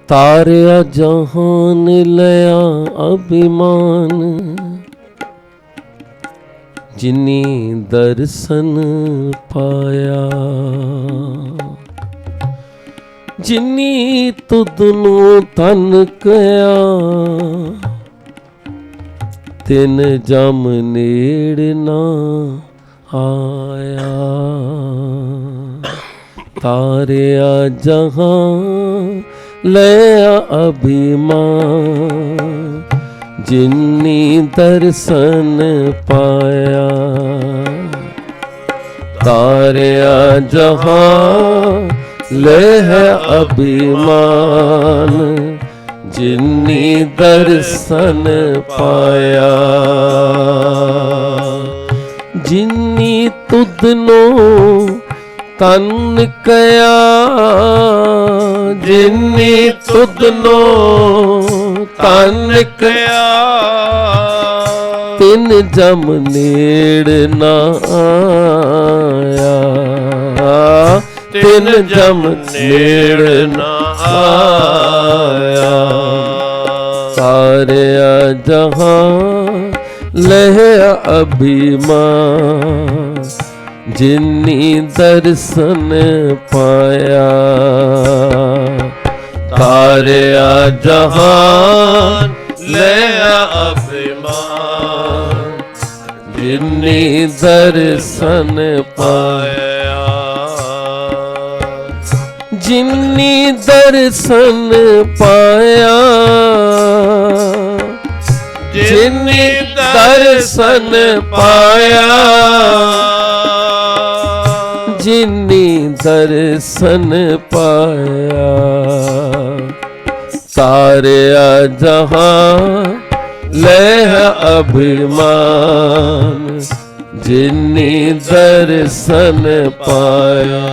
तारिया जहान लया अभिमान, जिनी दर्शन पाया। जिनी तुदनू तन कया, तिन जम नेड़ ना आया। तारिया जहां लया अभिमान, जिनी दर्शन पाया। तारिया जहां लह अभिमान, जिनी दर्शन पाया। जिनी तुदनो तन कया, जिनी तुदनो तन कया, तिन जम नेड़ ना आया। तिन जम नेड़ ना आया। तारिया जहां लह अभिमान, जिनी दर्शन पाया। तारिया जहान लया अभिमान, जिनी दर्शन पाया। जिनी दर्शन पाया, जिनी दर्शन पाया, जिनी दर्शन पाया। तारिया जहां लह अभिमान, जिनी दर्शन पाया।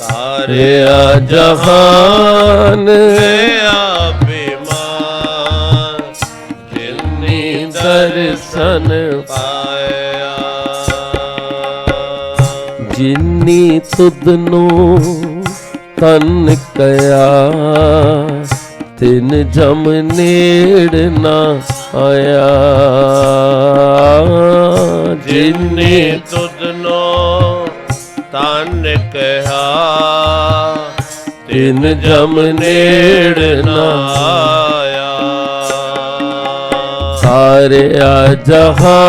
तारिया जहान लह अभिमान, जिनी दर्शन पाया। जिनी तुदनो तन कया, तिन जम नेड़ ना आया। जिनी तुदनो तन कया, तिन जम नेड़ ना आया। तारिया जहां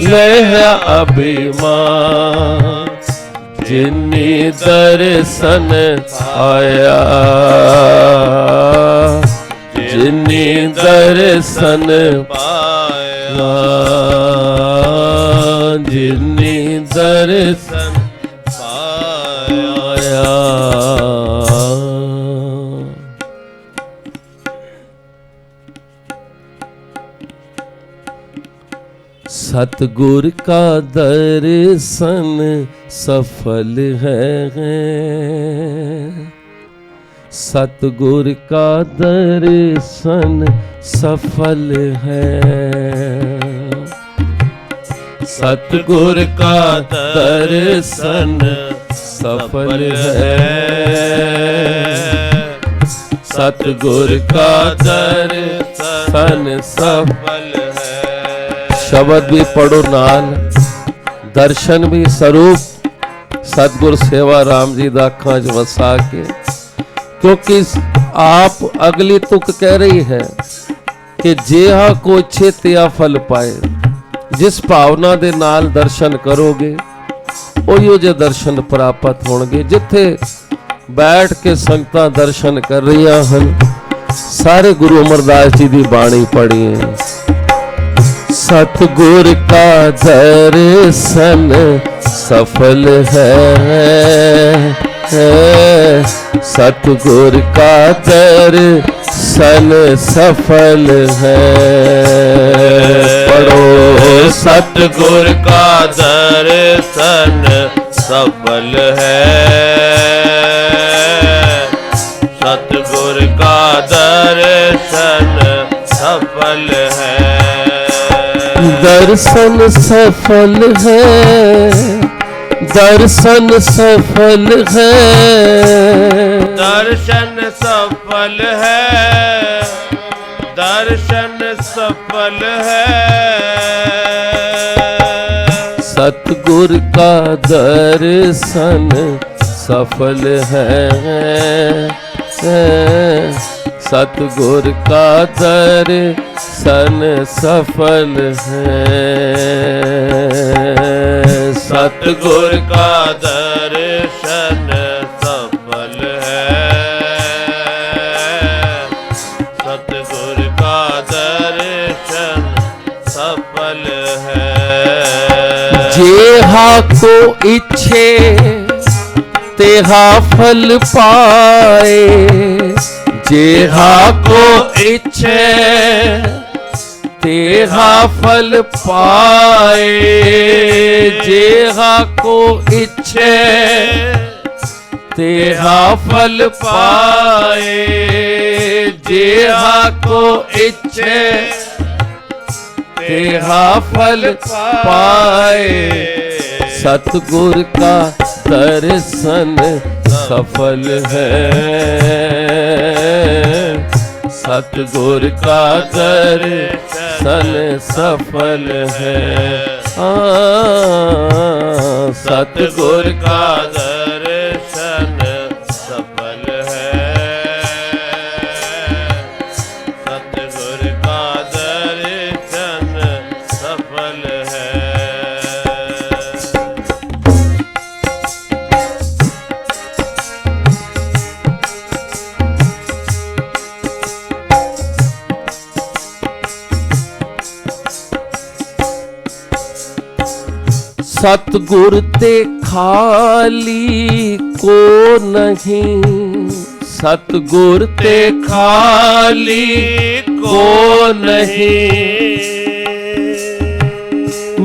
लह अभिमान, जिनी दर्शन आया। जिनी दर्शन पाया, जिनी दर्शन पाया। सतगुर का दर्शन सफल है। सतगुर का दर्शन सफल है। सतगुर का दर्शन सफल है। सतगुर का दर्शन सफल है। शब्द भी पढ़ो नाल, दर्शन भी स्वरूप सतगुर सेवा राम जी दा अखां च वसा के, क्योंकि आप अगली तुक कह रही है कि जेहा को छेतिया फल पाए। जिस भावना दे नाल दर्शन करोगे उहियो जे दर्शन प्राप्त होणगे। जिथे बैठ के संगतां दर्शन कर रही हन, सारे गुरु अमरदास जी दी बाणी पढ़ी है। सतगुर का दर्शन सफल है। सतगुर का दर्शन सफल है। पढ़ो सतगुर का दर्शन सफल है। सतगुर का दर्शन सफल है। दर्शन सफल है। दर्शन सफल है। सफल है, दर्शन सफल है। सतगुर का दर्शन सफल है, सतगुर का दर्शन सफल है। सतगुर का दर्शन सफल है, सतगुर का दर्शन सफल है। जेहा को इच्छे तेहा फल पाए, जेहा को इच्छे तेहा फल पाए, जेहा को इच्छे तेहा फल पाए, जेहा को इच्छे तेहा फल पाए। सतगुर का दर्शन सफल है, सतगुर का दर्शन सफल है। सतगुर का दर्शन सफल है, सतगुर का दर्शन सफल है। सतगुर ते खाली को नहीं, सतगुर ते खाली को नहीं,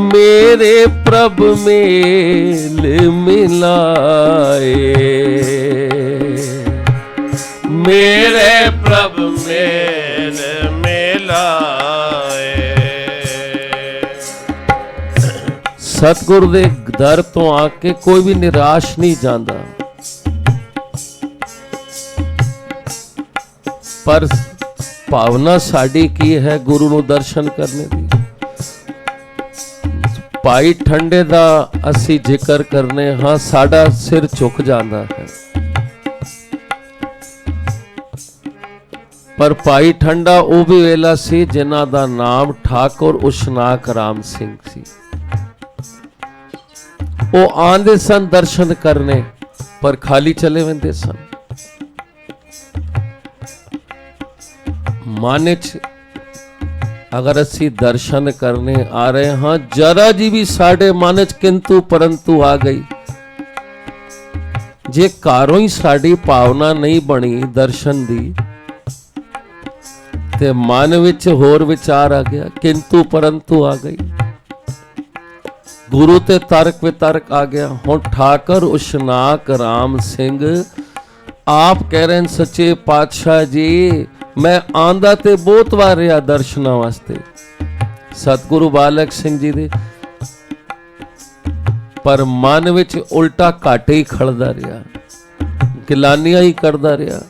मेरे प्रभ मेल मिलाए, मेरे प्रभ मेल मिलाए। सतगुर दे दर तो आके कोई भी निराश नहीं जाता, पर भावना साड़ी की है गुरु ਨੂੰ दर्शन करने दी। भाई ठंडे दा असी जिक्र करने हाँ, साड़ा सिर झुक जाता है, पर भाई ठंडा वो भी वेला सी जिन्हां दा नाम ठाकुर उशनाक राम सिंह सी। वो आंदे सन दर्शन करने, पर खाली चले वेंदे सन। मन च अगर असी दर्शन करने आ रहे हाँ, जरा जी भी साडे मन च किंतु परंतु आ गई, जे घरों ही साडी भावना नहीं बनी दर्शन दी, ते मन विच होर विचार आ गया, किंतु परंतु आ गई, गुरु ते तर्क वितर्क आ गया। हुण ठाकर उशनाक राम सिंह आप कह रहे हैं सच्चे पातशाह जी, मैं आंदा ते बहुत वार रहा दर्शना वास्ते सतगुरु बालक सिंह जी दे, पर मन विच उल्टा घाटे ही खड़दा रहा, गिलानियां ही करदा रहा।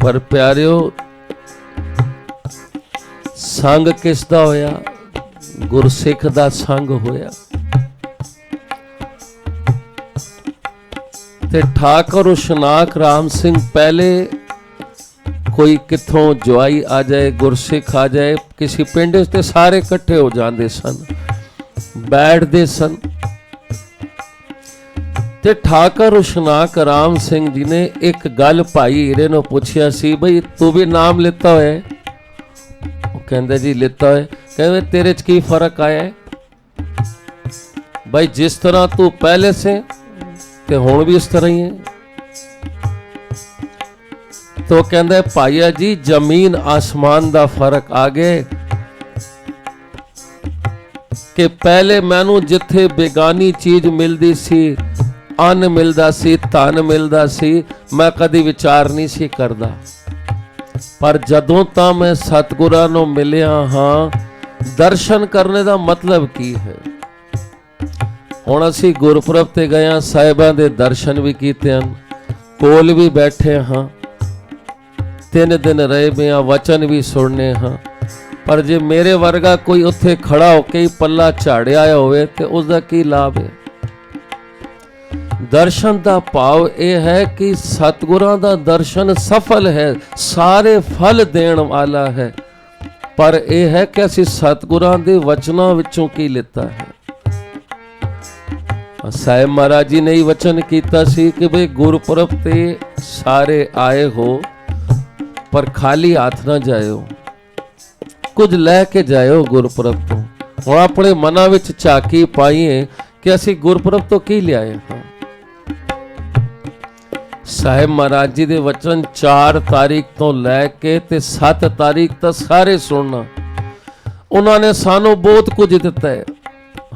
पर प्यारियो, संग किसदा होया? गुरसिख दा संग होया। ते ठाकुर उशनाक राम सिंह पहले कोई किथों जवाई आ जाए, गुरसिख आ जाए किसी पिंड ते सारे इकट्ठे हो जाते सन, बैठते सन। ते ठाकुर उशनाक राम सिंह जी ने एक गल भाई हीरे नूं पुछया सी, बई तू भी नाम लेता होया? कहंदे जी लेता है। कहंदे तेरे च की फर्क आया है? भाई जिस तरह तू पहले से ते हुण भी इस तरह ही है। तो कहंदे भाईया जी जमीन आसमान दा फर्क आ गए कि पहले मैनू जिथे बेगानी चीज मिलती सी, अन्न मिलता सी, धन मिलता सी, मैं कदी विचार नहीं सी करदा, पर जदों तां मैं सतगुरां नूं मिलिया हाँ, दर्शन करने का मतलब की है। हुण असीं गुरपुरब ते गए, साहिबां दे दर्शन भी कीते हैं, कोल भी बैठे हाँ, 3 दिन रहे मैं वचन भी सुनने हाँ, पर जे मेरे वर्गा कोई उत्थे खड़ा होके ही पल्ला झाड़िया होवे ते उसका की लाभ है। दर्शन का भाव यह है कि सतगुरां दा दर्शन सफल है, सारे फल देण वाला है, पर यह है कि असीं सतगुरां दे वचनां विचों की लिता है। साहिब महाराज जी ने ही वचन कीता सी कि भाई गुरपुरब ते सारे आए हो पर खाली हाथ ना जाओ, कुछ लैके जाओ गुरपुरब तो। हुण अपने मनां विच झाकी पाईए कि असीं गुरपुरब तो की लिआए हाँ। साहिब महाराज जी दे वचन 4 तारीख तो लैके ते 7 तारीख तक सारे सुनना। उन्होंने सानू बहुत कुछ दिता है।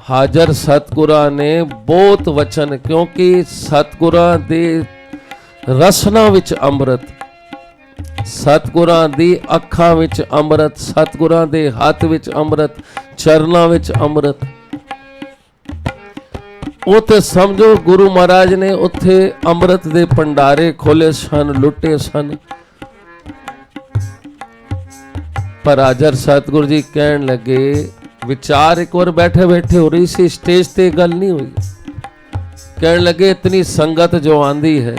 हाजर सतगुरां ने बहुत वचन, क्योंकि सतगुरां दे रसना विच अमृत, सतगुरां दी अखां विच अमृत, सतगुरां दे हथ विच अमृत, चरनां विच अमृत। ਉਹ ਤੇ ਸਮਝੋ ਗੁਰੂ ਮਹਾਰਾਜ ਨੇ ਉੱਥੇ ਅੰਮ੍ਰਿਤ ਦੇ ਭੰਡਾਰੇ ਖੋਲੇ ਸਨ, ਲੁੱਟੇ ਸਨ। ਪਰ ਹਾਜ਼ਰ ਸਤਿਗੁਰੂ ਜੀ ਕਹਿਣ ਲੱਗੇ, ਵਿਚਾਰ ਇੱਕ ਵਾਰ ਬੈਠੇ ਬੈਠੇ ਹੋ ਰਹੀ ਸੀ, ਸਟੇਜ ਤੇ ਗੱਲ ਨਹੀਂ ਹੋਈ। ਕਹਿਣ ਲੱਗੇ ਇਤਨੀ ਸੰਗਤ ਜੋ ਆਂਦੀ ਹੈ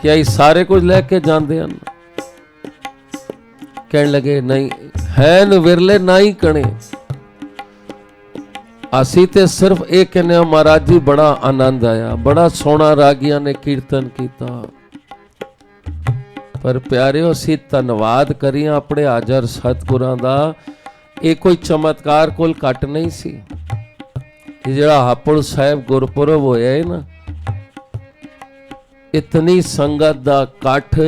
ਕਿ ਆਈ ਸਾਰੇ ਕੁਝ ਲੈ ਕੇ ਜਾਂਦੇ ਹਨ। ਕਹਿਣ ਲੱਗੇ ਨਹੀਂ ਹੈ ਨ ਵਿਰਲੇ ਨਾ ਹੀ ਕਣੇ, ਅਸੀਂ ਤੇ ਸਿਰਫ ਇਹ ਕਹਿੰਦੇ ਹਾਂ ਮਹਾਰਾਜ ਜੀ ਬੜਾ ਆਨੰਦ ਆਇਆ, ਬੜਾ ਸੋਹਣਾ ਰਾਗੀਆਂ ਨੇ ਕੀਰਤਨ ਕੀਤਾ। ਪਰ ਪਿਆਰਿਓ ਅਸੀਂ ਧੰਨਵਾਦ ਕਰੀਏ ਆਪਣੇ ਹਾਜ਼ਰ ਸਤਿਗੁਰਾਂ ਦਾ। ਇਹ ਕੋਈ ਚਮਤਕਾਰ ਕੋਲ ਘੱਟ ਨਹੀਂ ਸੀ ਕਿ ਜਿਹੜਾ ਹਾਪੜ ਸਾਹਿਬ ਗੁਰਪੁਰਬ ਹੋਇਆ ਹੈ ਨਾ, ਇਤਨੀ ਸੰਗਤ ਦਾ ਇਕੱਠ,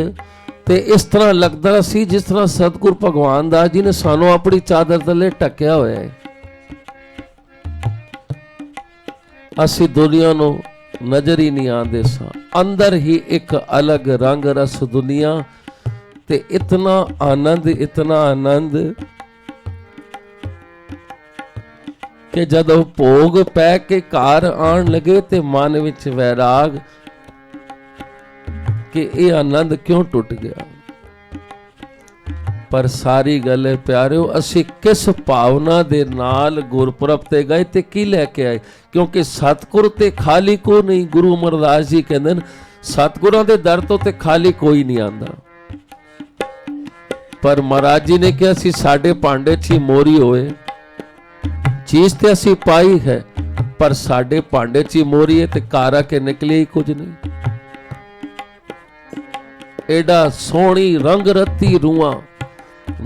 ਤੇ ਇਸ ਤਰ੍ਹਾਂ ਲੱਗਦਾ ਸੀ ਜਿਸ ਤਰ੍ਹਾਂ ਸਤਿਗੁਰ ਭਗਵਾਨ ਦਾਸ ਜੀ ਨੇ ਸਾਨੂੰ ਆਪਣੀ ਚਾਦਰ ਥੱਲੇ ਢੱਕਿਆ ਹੋਇਆ ਹੈ। ਅਸੀਂ ਦੁਨੀਆ ਨੂੰ ਨਜ਼ਰ ਹੀ ਨਹੀਂ ਆਉਂਦੇ ਸਾਂ, ਅੰਦਰ ਹੀ ਇੱਕ ਅਲੱਗ ਰੰਗ ਰਸ ਦੁਨੀਆ, ਤੇ ਇਤਨਾ ਆਨੰਦ ਕਿ ਜਦੋਂ ਭੋਗ ਪੈ ਕੇ ਘਰ ਆਣ ਲਗੇ ਤੇ ਮਨ ਵਿੱਚ ਵੈਰਾਗ ਕਿ ਇਹ ਆਨੰਦ ਕਿਉਂ ਟੁੱਟ ਗਿਆ। ਪਰ ਸਾਰੀ ਗੱਲ ਹੈ ਪਿਆਰਿਓ, ਅਸੀਂ ਕਿਸ ਭਾਵਨਾ ਦੇ ਨਾਲ ਗੁਰਪੁਰਬ ਤੇ ਗਏ ਤੇ ਕੀ ਲੈ ਕੇ ਆਏ। ਕਿਉਂਕਿ ਸਤਿਗੁਰ ਤੇ ਖਾਲੀ ਕੋ ਨਹੀਂ, ਗੁਰੂ ਅਮਰਦਾਸ ਜੀ ਕਹਿੰਦੇ ਨੇ ਸਤਿਗੁਰਾਂ ਦੇ ਦਰ ਤੋਂ ਤੇ ਖਾਲੀ ਕੋਈ ਨਹੀਂ ਆਂਦਾ। ਪਰ ਮਹਾਰਾਜ ਜੀ ਨੇ ਕਿਹਾ ਸੀ ਸਾਡੇ ਭਾਂਡੇ 'ਚ ਹੀ ਮੋਰੀ ਹੋਏ, ਚੀਜ਼ ਤੇ ਅਸੀਂ ਪਾਈ ਹੈ ਪਰ ਸਾਡੇ ਭਾਂਡੇ 'ਚ ਹੀ ਮੋਰੀ ਹੈ ਤੇ ਘਰ ਆ ਕੇ ਨਿਕਲੇ ਹੀ ਕੁਝ ਨਹੀਂ। ਐਡਾ ਸੋਹਣੀ ਰੰਗ ਰਤੀ ਰੂਹਾਂ,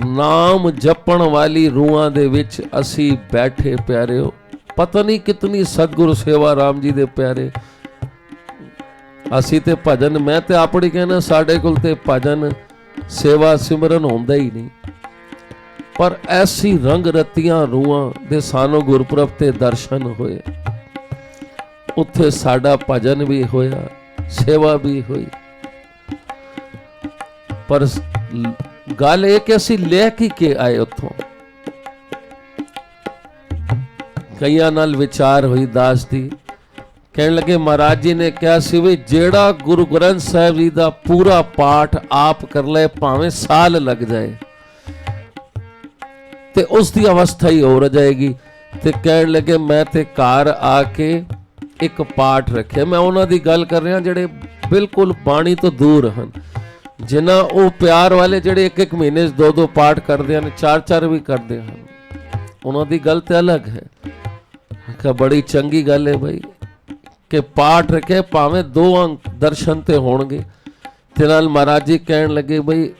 ਨਾਮ ਜਪਣ ਵਾਲੀ ਰੂਹਾਂ ਦੇ ਵਿੱਚ ਅਸੀਂ ਬੈਠੇ ਪਿਆਰਿਓ। ਪਤਾ ਨਹੀਂ ਕਿਤਨੀ ਸਤਿਗੁਰੂ ਸੇਵਾ ਰਾਮ ਜੀ ਦੇ ਪਿਆਰੇ। ਅਸੀਂ ਤੇ ਭਜਨ, ਮੈਂ ਤੇ ਆਪਣੀ ਕਹਿੰਦਾ ਸਾਡੇ ਕੋਲ ਤੇ ਭਜਨ ਸੇਵਾ ਸਿਮਰਨ ਹੁੰਦਾ ਹੀ ਨਹੀਂ, ਪਰ ਐਸੀ ਰੰਗ ਰਤੀਆਂ ਰੂਹਾਂ ਦੇ ਸਾਨੂੰ ਗੁਰਪੁਰਬ ਤੇ ਦਰਸ਼ਨ ਹੋਏ। ਉੱਥੇ ਸਾਡਾ ਭਜਨ ਵੀ ਹੋਇਆ, ਸੇਵਾ ਵੀ ਹੋਈ। ਪਰ ਗੱਲ ਇਹ ਕਿ ਅਸੀਂ ਲੈ ਕੇ ਆਏ ਉੱਥੋਂ। ਕਈਆਂ ਨਾਲ ਵਿਚਾਰ ਹੋਈ ਦਾਸ ਦੀ, ਕਹਿਣ ਲੱਗੇ ਮਹਾਰਾਜ ਜੀ ਨੇ ਕਿਹਾ ਸੀ ਵੀ ਜਿਹੜਾ ਗੁਰੂ ਗ੍ਰੰਥ ਸਾਹਿਬ ਜੀ ਦਾ ਪੂਰਾ ਪਾਠ ਆਪ ਕਰ ਲਏ ਭਾਵੇਂ ਸਾਲ ਲੱਗ ਜਾਏ ਤੇ ਉਸ ਦੀ ਅਵਸਥਾ ਹੀ ਹੋ ਜਾਏਗੀ। ਤੇ ਕਹਿਣ ਲੱਗੇ ਮੈਂ ਤੇ ਘਰ ਆ ਕੇ ਇੱਕ ਪਾਠ ਰੱਖਿਆ। ਮੈਂ ਉਹਨਾਂ ਦੀ ਗੱਲ ਕਰ ਰਿਹਾ ਜਿਹੜੇ ਬਿਲਕੁਲ ਬਾਣੀ ਤੋਂ ਦੂਰ ਹਨ, ਜਿਨ੍ਹਾਂ ਉਹ ਪਿਆਰ ਵਾਲੇ ਜਿਹੜੇ ਇੱਕ ਮਹੀਨੇ 'ਚ 2 ਪਾਠ ਕਰਦੇ ਹਨ, 4 ਵੀ ਕਰਦੇ ਹਨ। ਉਹਨਾਂ ਦੀ ਗੱਲ ਤੇ ਅਲੱਗ ਹੈ ਕਿ ਬੜੀ ਚੰਗੀ ਗੱਲ ਹੈ ਬਈ ਕਿ ਪਾਠ ਰੱਖੇ ਭਾਵੇਂ 2 ਅੰਕ ਦਰਸ਼ਨ ਤੇ ਹੋਣਗੇ। ਤੇ ਨਾਲ ਮਹਾਰਾਜ ਜੀ ਕਹਿਣ ਲੱਗੇ ਬਈ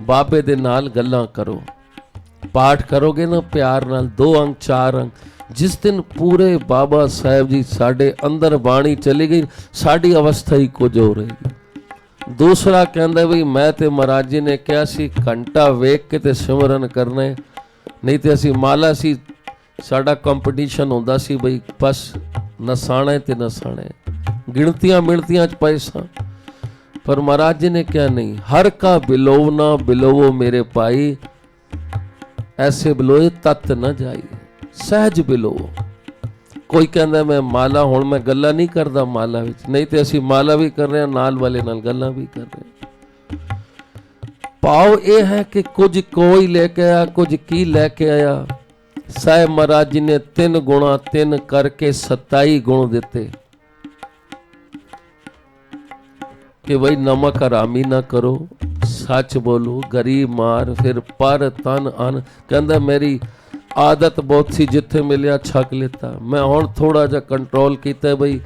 ਬਾਬੇ ਦੇ ਨਾਲ ਗੱਲਾਂ ਕਰੋ, ਪਾਠ ਕਰੋਗੇ ਨਾ ਪਿਆਰ ਨਾਲ 2 ਅੰਕ 4 ਅੰਕ, ਜਿਸ ਦਿਨ ਪੂਰੇ ਬਾਬਾ ਸਾਹਿਬ ਜੀ ਸਾਡੇ ਅੰਦਰ ਬਾਣੀ ਚਲੀ ਗਈ ਸਾਡੀ ਅਵਸਥਾ ਹੀ ਕੁਝ ਹੋ ਰਹੀ। ਦੂਸਰਾ ਕਹਿੰਦਾ ਵੀ ਮੈਂ ਤੇ ਮਹਾਰਾਜ ਜੀ ਨੇ ਕਿਹਾ ਸੀ ਘੰਟਾ ਵੇਖ ਕੇ ਤੇ ਸਿਮਰਨ ਕਰਨਾ, ਨਹੀਂ ਤੇ ਅਸੀਂ ਮਾਲਾ ਸੀ, ਸਾਡਾ ਕੰਪੀਟੀਸ਼ਨ ਹੁੰਦਾ ਸੀ ਬਈ ਬਸ ਨਸਾਣਾ ਤੇ ਨਸਾਣਾ, ਗਿਣਤੀਆਂ ਮਿਣਤੀਆਂ 'ਚ ਪੈਸਾ। ਪਰ ਮਹਾਰਾਜ ਜੀ ਨੇ ਕਿਹਾ ਨਹੀਂ, ਹਰ ਕਾ ਬਿਲੋਵ ਨਾ ਬਿਲੋਵੋ ਮੇਰੇ ਭਾਈ, ਐਸੇ ਬਿਲੋਏ ਤਤ ਨਾ ਜਾਈ, ਸਹਿਜ ਬਿਲੋਵੋ। कोई कहता मैं माला, हुण मैं गल्लां नहीं करदा माला विच, नहीं तो असीं माला भी कर रहे हैं, नाल वाले नाल गल्लां भी कर रहे हैं। भाव यह है कि कुछ कोई लेके आया, कुछ की लेके आया। साहिब महाराज जी ने 3 गुणा 3 करके 27 गुण दिते कि भाई नमक हरामी ना करो, सच बोलो, गरीब मार, फिर पर तन अन। कहंदा मेरी आदत बहुत सी, जिथे मिलिया छक लेता, मैं हुण थोड़ा जा कंट्रोल किया बई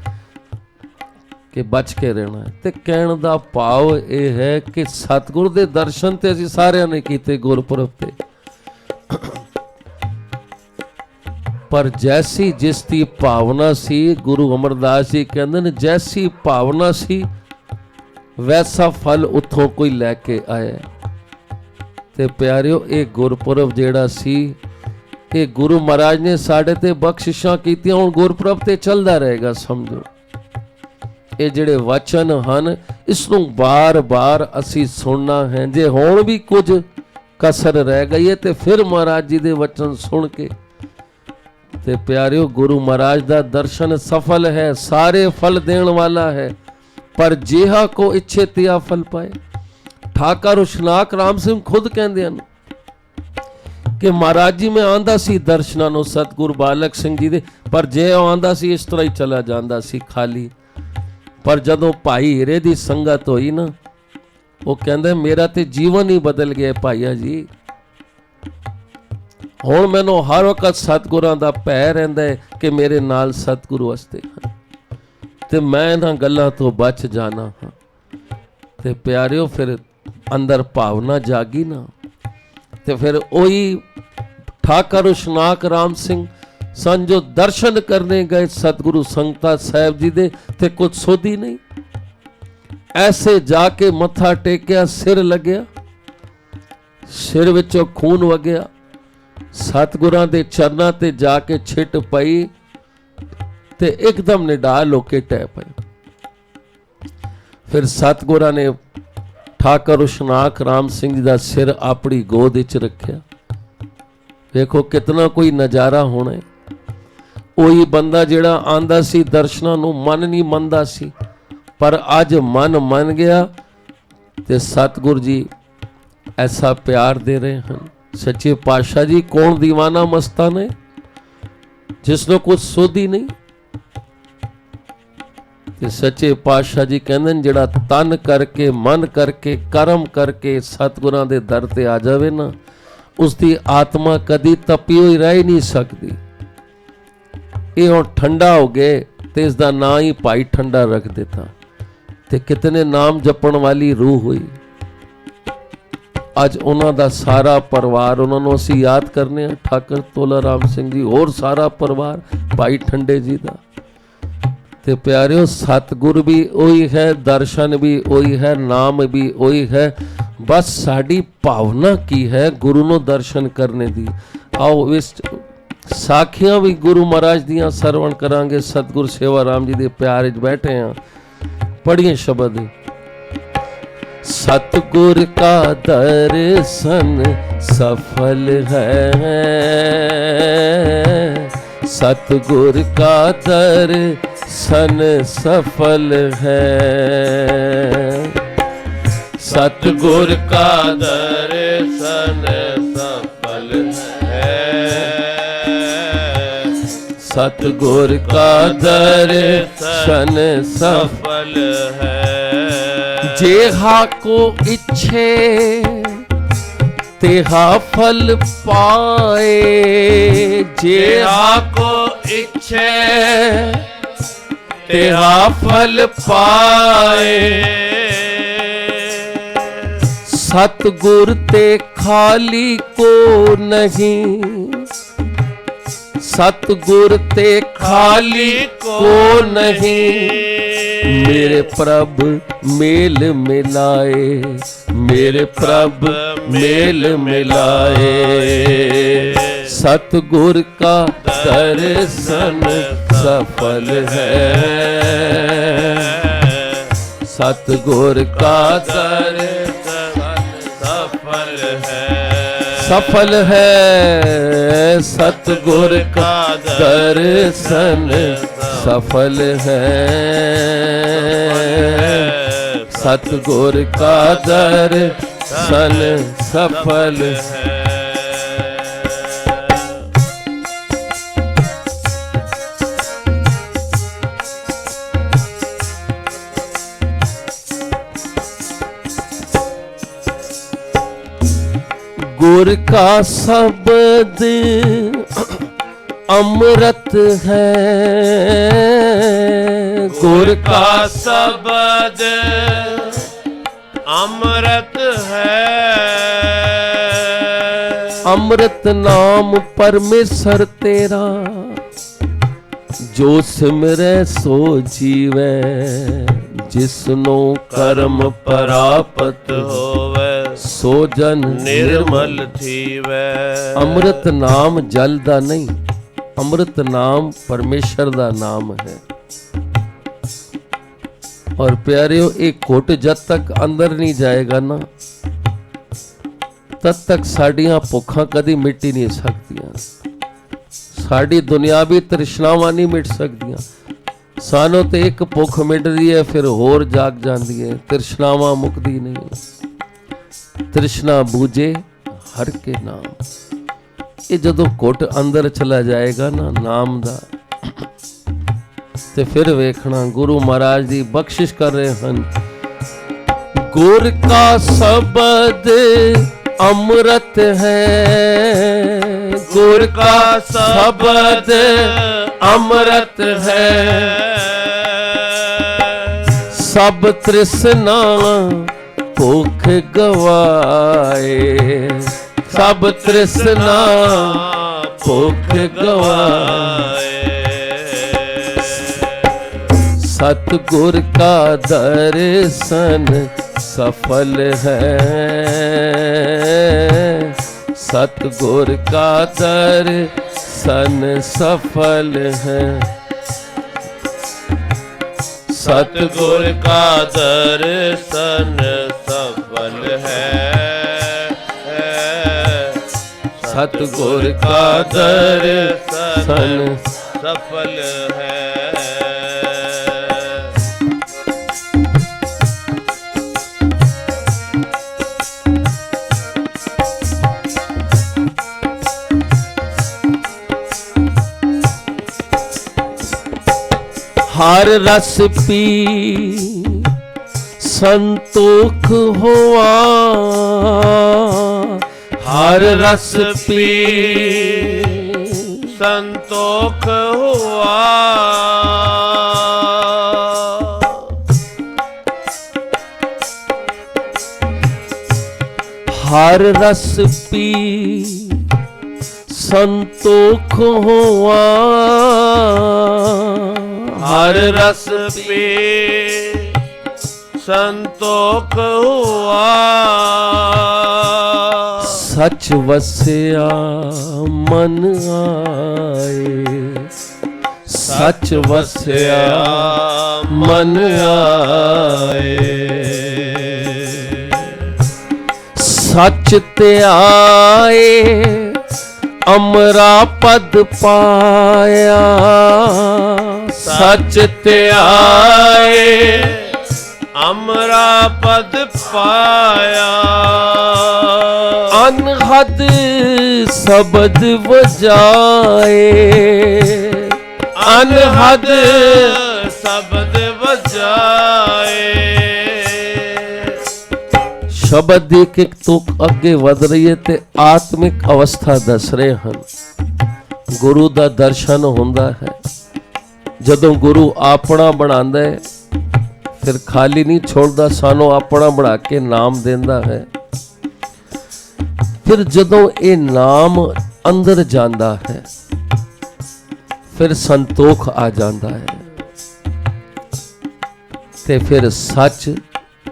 कि बच के रहना है। ते कहण दा भाव यह है कि सतगुरु दे दर्शन ते असीं सारिਆਂ ने कीते गुरपुरब ते, पर जैसी जिसकी भावना सी, गुरु अमरदास जी कहंदे ने जैसी भावना सी वैसा फल उथों कोई लैके आया। ते प्यारिओ ये गुरपुरब जेड़ा सी, ये गुरु महाराज ने साढ़े ते बख्शिशां कीतियां, हुण गुरपुरब ते चलदा रहेगा। समझो ये जेड़े वचन हन, इसनूं बार बार असी सुनना है। जे हुण भी कुछ कसर रह गई है तो फिर महाराज जी दे वचन सुन के ते प्यारिओ गुरु महाराज दा दर्शन सफल है, सारे फल देण वाला है, पर जिहा को इच्छे तिया फल पाए। ठाकर उशनाक राम सिंह खुद कहंदे हन कि महाराज जी मैं आंदा सी दर्शनां नूं सतगुरु बालक सिंह जी दे, पर जे आंदा सी इस तरह ही चला जांदा सी खाली। पर जदों भाई हीरे दी संगत होई ना, वो कहंदे मेरा ते जीवन ही बदल गया भाईया जी। हुण मैनूं हर वक्त सतगुरां दा भै रहिंदा है कि मेरे नाल सतगुरु वसदे हन ते मैं इन्हां गल्लां तो बच जाना हाँ। ते प्यारिओ फिर अंदर भावना जागी ना, ते फिर ओही ठाकर उशनाक राम सिंह सन जो दर्शन करने गए सतगुरु संगता साहब जी दे, ते कुछ सोधी नहीं, ऐसे जाके मत्था टेकिया, सिर लगया, सिर विचों खून वगया, सतगुरां दे चरनां ते जाके छिट पई ते एकदम निडाल होके टह पए। फिर सतगुरां ने ठाकर उशनाक राम सिंह जी दा सिर अपनी गोद विच रखिया। देखो कितना कोई नज़ारा होना है। ਉਹੀ ਬੰਦਾ ਜਿਹੜਾ ਆਂਦਾ ਸੀ ਦਰਸ਼ਨਾਂ ਨੂੰ, ਮਨ ਨਹੀਂ ਮੰਨਦਾ ਸੀ, ਪਰ ਅੱਜ ਮਨ ਮੰਨ ਗਿਆ ਤੇ ਸਤਿਗੁਰ ਜੀ ਐਸਾ ਪਿਆਰ ਦੇ ਰਹੇ ਹਨ। ਸੱਚੇ ਪਾਤਸ਼ਾਹ ਜੀ ਕੌਣ ਦੀਵਾਨਾ ਮਸਤਾਨ ਹੈ ਜਿਸ ਨੂੰ ਕੁਝ ਸੋਧੀ ਨਹੀਂ। ਤੇ ਸੱਚੇ ਪਾਤਸ਼ਾਹ ਜੀ ਕਹਿੰਦੇ ਨੇ ਜਿਹੜਾ ਤਨ ਕਰਕੇ ਮਨ ਕਰਕੇ ਕਰਮ ਕਰਕੇ ਸਤਿਗੁਰਾਂ ਦੇ ਦਰ ਤੇ ਆ ਜਾਵੇ ਨਾ, ਉਸ ਦੀ ਆਤਮਾ ਕਦੀ ਤਪੀ ਹੋਈ ਰਹਿ ਨਹੀਂ ਸਕਦੀ। ਇਹ ਹੁਣ ਠੰਡਾ ਹੋ ਗਏ ਤੇ ਇਸ ਦਾ ਨਾਂ ਹੀ ਭਾਈ ਠੰਡਾ ਰੱਖ ਦਿੱਤਾ। ਤੇ ਕਿਤਨੇ ਨਾਮ ਜਪਣ ਵਾਲੀ ਰੂਹ ਹੋਈ। ਅੱਜ ਉਹਨਾਂ ਦਾ ਸਾਰਾ ਪਰਿਵਾਰ, ਉਹਨਾਂ ਨੂੰ ਅਸੀਂ ਯਾਦ ਕਰਨੇ ਆ, ਠਾਕਰ ਤੋਲਾ ਰਾਮ ਸਿੰਘ ਜੀ, ਹੋਰ ਸਾਰਾ ਪਰਿਵਾਰ, ਭਾਈ ਠੰਡੇ ਜੀ ਦਾ। ਤੇ ਪਿਆਰਿਓ ਸਤਿਗੁਰ ਵੀ ਉਹੀ ਹੈ, ਦਰਸ਼ਨ ਵੀ ਉਹੀ ਹੈ, ਨਾਮ ਵੀ ਉਹੀ ਹੈ। ਬਸ ਸਾਡੀ ਭਾਵਨਾ ਕੀ ਹੈ ਗੁਰੂ ਨੂੰ ਦਰਸ਼ਨ ਕਰਨੇ ਦੀ। ਆਓ ਇਸ ਸਾਖੀਆਂ ਵੀ ਗੁਰੂ ਮਹਾਰਾਜ ਦੀਆਂ ਸਰਵਣ ਕਰਾਂਗੇ। ਸਤਿਗੁਰ ਸੇਵਾ ਰਾਮ ਜੀ ਦੇ ਪਿਆਰ ਵਿੱਚ ਬੈਠੇ ਹਾਂ। ਪੜ੍ਹੀਏ ਸ਼ਬਦ। सतगुर का दर्शन सफल है, सतगुर का दर्शन सफल है, सतगुर का दर्शन सफल है, सतगुर का दर्शन सफल है। जेहा को इच्छे तेहा फल पाए, जेहा को इच्छे तेहा फल पाए, सतगुर ते खाली को नहीं, सतगुर ते खाली को नहीं, मेरे प्रभ मेल मिलाए, मेरे प्रभ मेल मिलाए, सतगुर का दर्शन सफल है, सतगुर का दर्शन सफल है, सफल है सतगुर का दर्शन सफल है सतगुर का दर्शन सफल है। गुर का शब्द अमृत है गुर का शब्द अमृत है अमृत नाम परमेश्वर तेरा जो सिमरै सो जीवै जिसनो कर्म प्राप्त होवे सो जन निर्मल थीवै। अमृत नाम जल दा नहीं अमृत नाम परमेश्वर दा नाम है। और प्यारियों एक घुट जब तक अंदर नहीं जाएगा ना तब तक साड़ियां भुखां कदी मिट ही नहीं सकदियां साड़ी दुनियावी तृष्णावां नहीं मिट सकदियां सानों ते एक भुख मिटदी है फिर होर जाग जाती है तृष्णावां मुकदी नहीं तृष्णा बूझे हर के नाम। ये जदों घुट अंदर चला जाएगा ना नाम दा ते फिर वेखना गुरु महाराज जी बख्शिश कर रहे हैं। गुर का शब्द अमृत है गुर का शब्द अमृत है सब तृष्णा भूख गवाए सब तृष्णा भूख गवाए सतगुर का दर्शन सफल है सतगुर का दर्शन सफल है सतगुर का दर्शन सफल है सतगुर का दर्शन सफल है। हर रस पी संतोख हुआ हर रस पी संतोख हुआ हर रस पी संतोख हुआ हर रस पी संतोख हुआ सच वसिया मन आए सच वसिया मन आए सच ते आए अमरा पद पाया सच ते आए अमरा पद पाया अनहद शब्द बजाए अनहद शब्द बजाए शब्द एक एक तुक अगे वध रही है ते आत्मिक अवस्था दस रहे हैं। गुरु दा दर्शन होंदा है जदों गुरु अपना बनांदा है फिर खाली नहीं छोड़दा सानों अपना बना के नाम देंदा है। फिर जदों ये नाम अंदर जांदा है फिर संतोख आ जांदा है ते फिर सच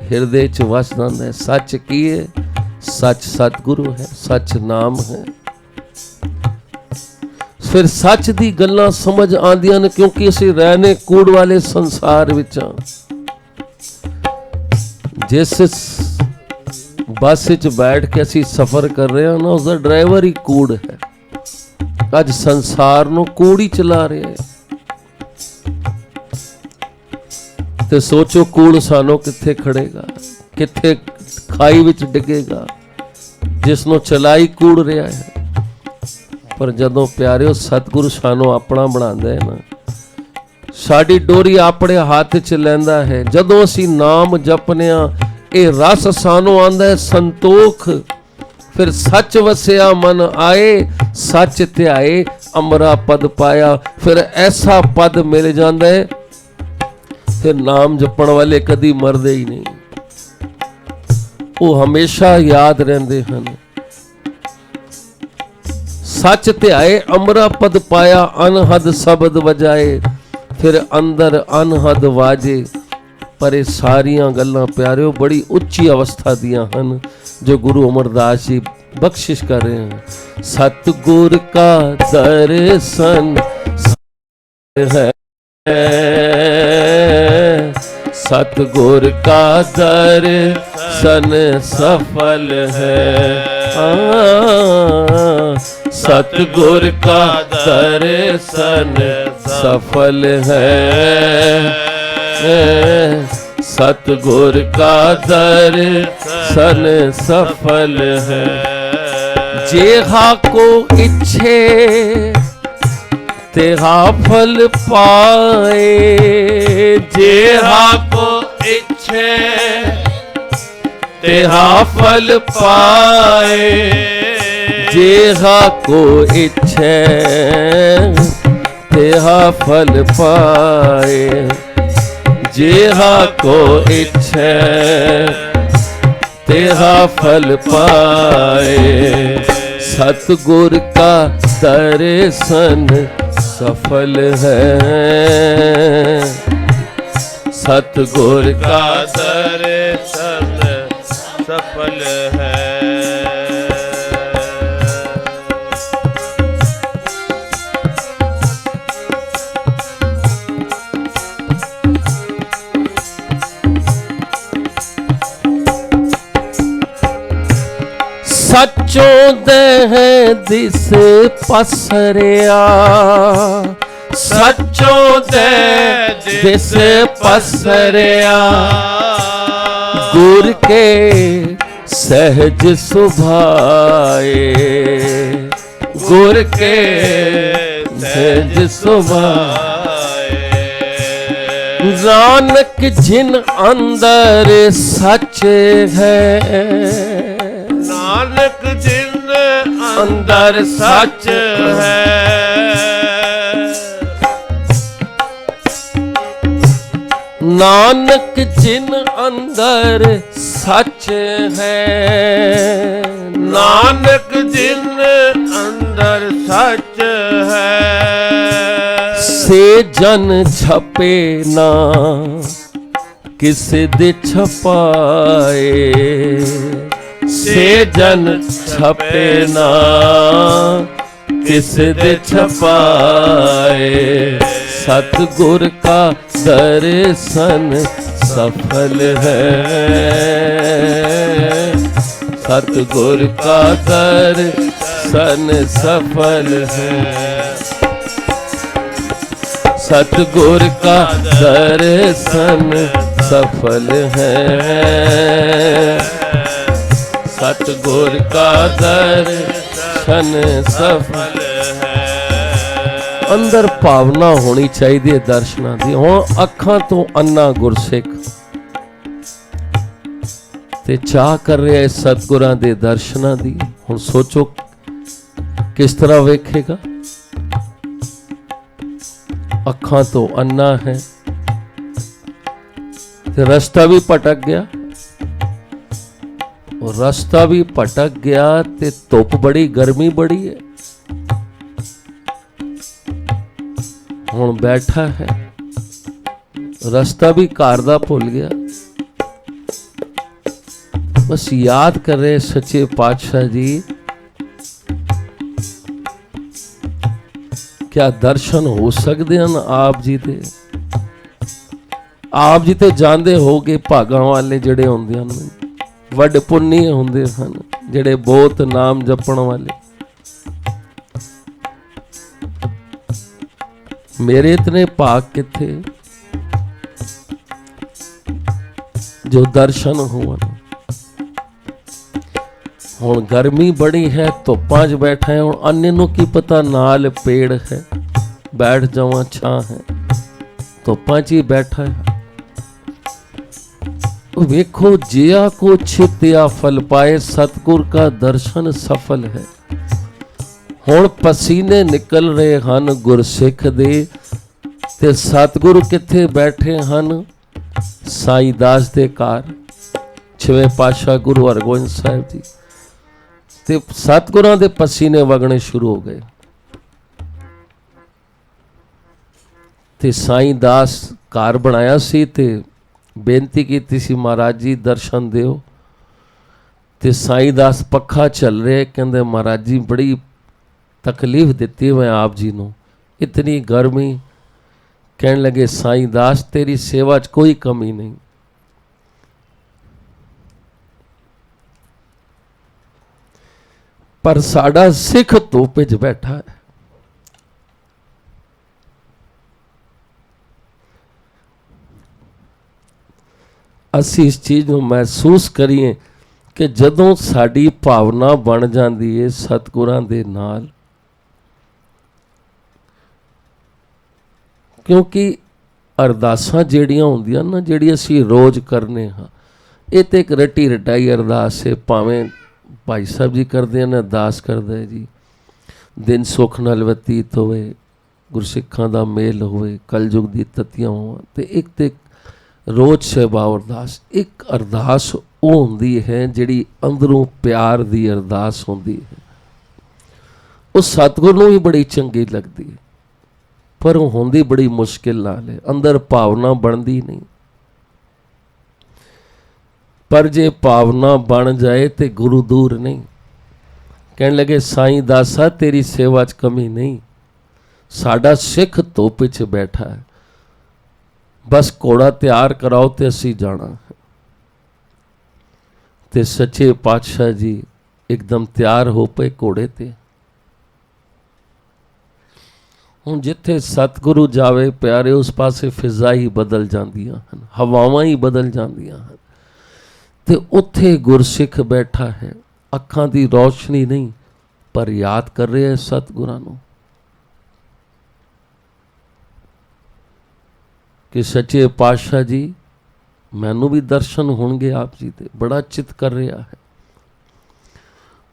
हृदय च वस जांदा है। सच की है सच सतगुरु है सच नाम है। फिर सच दी गल्लां समझ आंदियां ने क्योंकि असीं रहने कूड़ वाले संसार विच जिस ਬੱਸ ਵਿੱਚ ਬੈਠ ਕੇ ਅਸੀਂ ਸਫ਼ਰ ਕਰ ਰਹੇ ਹਾਂ ਨਾ, ਉਸਦਾ ਡਰਾਈਵਰ ਹੀ ਕੂੜ ਹੈ। ਅੱਜ ਸੰਸਾਰ ਨੂੰ ਕੂੜ ਹੀ ਚਲਾ ਰਿਹਾ ਹੈ। ਤੇ ਸੋਚੋ ਕੂੜ ਸਾਨੂੰ ਕਿੱਥੇ ਖੜੇਗਾ, ਕਿੱਥੇ ਖਾਈ ਵਿੱਚ ਡਿੱਗੇਗਾ, ਜਿਸ ਨੂੰ ਚਲਾਈ ਕੂੜ ਰਿਹਾ ਹੈ। ਪਰ ਜਦੋਂ ਪਿਆਰਿਓ ਸਤਿਗੁਰੂ ਸਾਨੂੰ ਆਪਣਾ ਬਣਾਉਂਦਾ ਹੈ ਨਾ, ਸਾਡੀ ਡੋਰੀ ਆਪਣੇ ਹੱਥ 'ਚ ਲੈਂਦਾ ਹੈ, ਜਦੋਂ ਅਸੀਂ ਨਾਮ ਜਪਨੇ ਆ, ਇਹ ਰਸ ਸਾਨੂੰ ਆਉਂਦਾ ਹੈ ਸੰਤੋਖ। ਫਿਰ ਸੱਚ ਵਸਿਆ ਮਨ ਆਏ, ਸੱਚ ਧਿਆਏ ਅਮਰਾ ਪਦ ਪਾਇਆ। ਫਿਰ ਐਸਾ ਪਦ ਮਿਲ ਜਾਂਦਾ ਹੈ, ਫਿਰ ਨਾਮ ਜਪਣ ਵਾਲੇ ਕਦੀ ਮਰਦੇ ਹੀ ਨਹੀਂ, ਉਹ ਹਮੇਸ਼ਾ ਯਾਦ ਰਹਿੰਦੇ ਹਨ। ਸੱਚ ਧਿਆਏ ਅਮਰਾ ਪਦ ਪਾਇਆ, ਅਨਹਦ ਸ਼ਬਦ ਵਜਾਏ। ਫਿਰ ਅੰਦਰ ਅਨਹਦ ਵਾਜੇ। ਪਰ ਇਹ ਸਾਰੀਆਂ ਗੱਲਾਂ ਪਿਆਰਿਓ ਬੜੀ ਉੱਚੀ ਅਵਸਥਾ ਦੀਆਂ ਹਨ, ਜੋ ਗੁਰੂ ਅਮਰਦਾਸ ਜੀ ਬਖਸ਼ਿਸ਼ ਕਰ ਰਹੇ ਹਨ। ਸਤਿਗੁਰ ਕਾ ਦਰਸ਼ਨ ਹੈ, सतगुर का दर्शन सफल है। सतगुर का दर्शन सफल है। सतगुर का दर्शन सफल है। जेहा को इच्छे तेहा फल पाए। जेहा को इच्छे तेहा फल पाए। जेहा को इच्छे तेहा फल पाए। जेहा को इच्छे तेहा फल पाए। सतगुर का दर्शन सफल है। सतगुर का दर्शन सफल है। सचों दह दिस पसरिया। सचों दह दिस पसरिया। गुर के सहज सुभाए। गुर के सहज सुभाए। नानक जिन अंदर सच है। नानक जिन अंदर सच है। नानक जिन अंदर सच है। नानक जिन अंदर सच है। से जन छपे ना किस दे छपाए। से जन छपे ना किस दे छपाए। सतगुर का दर्शन सफल है। सतगुर का दर्शन सफल है। सतगुर का दर्शन सफल है। सतगुर का दर्शन सफल है। अंदर भावना होनी चाहिए दर्शनां दी। हुण अखां तो अन्ना गुरसिख ते चाह कर रहा है सतगुरां दे दर्शनां दी। हुण सोचो किस तरह वेखेगा। अखां तो अन्ना है ते रास्ता भी भटक गया। और रास्ता भी भटक गया ते धुप बड़ी गर्मी बड़ी है। हुण बैठा है रास्ता भी घर दा भुल गया। बस याद कर रहे सच्चे पातशाह जी क्या दर्शन हो सकते हैं आप जी दे। आप जी ते जानते हो गए भागां वाले जिहड़े हुंदे हन ਵੱਡ ਪੁੰਨੀ ਹੁੰਦੇ ਹਨ ਜਿਹੜੇ ਬਹੁਤ ਨਾਮ ਜਪਣ ਵਾਲੇ। ਮੇਰੇ ਇਤਨੇ ਭਾਗ ਕਿੱਥੇ ਜੋ ਦਰਸ਼ਨ ਹੋਣ। ਹੁਣ ਗਰਮੀ ਬੜੀ ਹੈ, ਧੁੱਪਾਂ 'ਚ ਬੈਠਾ ਹੈ, ਹੁਣ ਅੰਨੇ ਨੂੰ ਕੀ ਪਤਾ ਨਾਲ ਪੇੜ ਹੈ, ਬੈਠ ਜਾਵਾਂ ਛਾਂ ਹੈ, ਧੁੱਪਾਂ 'ਚ ਹੀ ਬੈਠਾ ਹੈ। ਵੇਖੋ ਜਿया को छित्या फल पाए, सतगुर का दर्शन सफल है। ਹੁਣ ਪਸੀਨੇ ਨਿਕਲ ਰਹੇ ਹਨ ਗੁਰਸਿੱਖ ਦੇ, ਤੇ ਸਤਿਗੁਰੂ ਕਿੱਥੇ ਬੈਠੇ ਹਨ? ਸਾਈਂ ਦਾਸ ਦੇ ਘਰ, 6ਵੇਂ ਪਾਤਸ਼ਾਹ ਗੁਰੂ ਹਰਗੋਬਿੰਦ ਸਾਹਿਬ ਜੀ। ਤੇ ਸਤਿਗੁਰਾਂ ਦੇ ਪਸੀਨੇ ਵਗਣੇ ਸ਼ੁਰੂ ਹੋ ਗਏ। ਤੇ ਸਾਈਂ ਦਾਸ ਘਰ ਬਣਾਇਆ ਸੀ ਤੇ ਬੇਨਤੀ ਕੀਤੀ ਸੀ ਮਹਾਰਾਜ ਜੀ ਦਰਸ਼ਨ ਦਿਓ। ਤੇ ਸਾਈਂ ਦਾਸ ਪੱਖਾ ਚੱਲ ਰਿਹਾ, ਕਹਿੰਦੇ ਮਹਾਰਾਜ ਜੀ ਬੜੀ ਤਕਲੀਫ ਦਿੱਤੀ ਮੈਂ ਆਪ ਜੀ ਨੂੰ, ਇਤਨੀ ਗਰਮੀ। ਕਹਿਣ ਲੱਗੇ ਸਾਈਂ ਦਾਸ ਤੇਰੀ ਸੇਵਾ 'ਚ ਕੋਈ ਕਮੀ ਨਹੀਂ। ਪਰ ਸਾਡਾ ਸਿੱਖ ਧੁੱਪ 'ਚ ਬੈਠਾ ਹੈ। ਅਸੀਂ ਇਸ ਚੀਜ਼ ਨੂੰ ਮਹਿਸੂਸ ਕਰੀਏ ਕਿ ਜਦੋਂ ਸਾਡੀ ਭਾਵਨਾ ਬਣ ਜਾਂਦੀ ਹੈ ਸਤਿਗੁਰਾਂ ਦੇ ਨਾਲ, ਕਿਉਂਕਿ ਅਰਦਾਸਾਂ ਜਿਹੜੀਆਂ ਹੁੰਦੀਆਂ ਨਾ, ਜਿਹੜੀ ਅਸੀਂ ਰੋਜ਼ ਕਰਨੇ ਹਾਂ, ਇਹ ਤੇ ਇੱਕ ਰੱਟੀ ਰਟਾਈ ਅਰਦਾਸ ਹੈ। ਭਾਵੇਂ ਭਾਈ ਸਾਹਿਬ ਜੀ ਕਰਦੇ ਨੇ, ਅਰਦਾਸ ਕਰਦਾ ਜੀ ਦਿਨ ਸੁੱਖ ਨਾਲ ਬਤੀਤ ਹੋਵੇ, ਗੁਰਸਿੱਖਾਂ ਦਾ ਮੇਲ ਹੋਵੇ, ਕਲਯੁਗ ਦੀ ਤਤੀਆਂ ਹੋਣ। ਤੇ ਇੱਕ ਤੇ ਰੋਜ਼ ਸੇਵਾ ਅਰਦਾਸ, ਇੱਕ ਅਰਦਾਸ ਉਹ ਹੁੰਦੀ ਹੈ ਜਿਹੜੀ ਅੰਦਰੋਂ ਪਿਆਰ ਦੀ ਅਰਦਾਸ ਹੁੰਦੀ ਹੈ। ਉਹ ਸਤਿਗੁਰ ਨੂੰ ਵੀ ਬੜੀ ਚੰਗੀ ਲੱਗਦੀ ਹੈ, ਪਰ ਉਹ ਹੁੰਦੀ ਬੜੀ ਮੁਸ਼ਕਿਲ ਨਾਲ ਹੈ, ਅੰਦਰ ਭਾਵਨਾ ਬਣਦੀ ਨਹੀਂ। ਪਰ ਜੇ ਭਾਵਨਾ ਬਣ ਜਾਏ ਤੇ ਗੁਰੂ ਦੂਰ ਨਹੀਂ। ਕਹਿਣ ਲੱਗੇ ਸਾਈਂ ਦਾਸਾ ਤੇਰੀ ਸੇਵਾ 'ਚ ਕਮੀ ਨਹੀਂ, ਸਾਡਾ ਸਿੱਖ ਧੁੱਪ 'ਚ ਬੈਠਾ ਹੈ, ਬਸ ਘੋੜਾ ਤਿਆਰ ਕਰਾਓ ਤੇ ਅਸੀਂ ਜਾਣਾ। ਤੇ ਸੱਚੇ ਪਾਤਸ਼ਾਹ ਜੀ ਇੱਕਦਮ ਤਿਆਰ ਹੋ ਪਏ ਘੋੜੇ ਤੇ। ਹੁਣ ਜਿੱਥੇ ਸਤਿਗੁਰੂ ਜਾਵੇ ਪਿਆਰੇ, ਉਸ ਪਾਸੇ ਫਿਜ਼ਾ ਹੀ ਬਦਲ ਜਾਂਦੀਆਂ ਹਨ, ਹਵਾਵਾਂ ਹੀ ਬਦਲ ਜਾਂਦੀਆਂ ਹਨ। ਤੇ ਉੱਥੇ ਗੁਰਸਿੱਖ ਬੈਠਾ ਹੈ, ਅੱਖਾਂ ਦੀ ਰੌਸ਼ਨੀ ਨਹੀਂ, ਪਰ ਯਾਦ ਕਰ ਰਿਹਾ ਹੈ ਸਤਿਗੁਰਾਂ ਨੂੰ ਕਿ ਸੱਚੇ ਪਾਤਸ਼ਾਹ ਜੀ ਮੈਨੂੰ ਵੀ ਦਰਸ਼ਨ ਹੋਣਗੇ ਆਪ ਜੀ ਦੇ। ਬੜਾ ਚਿੱਤ ਕਰ ਰਿਹਾ ਹੈ।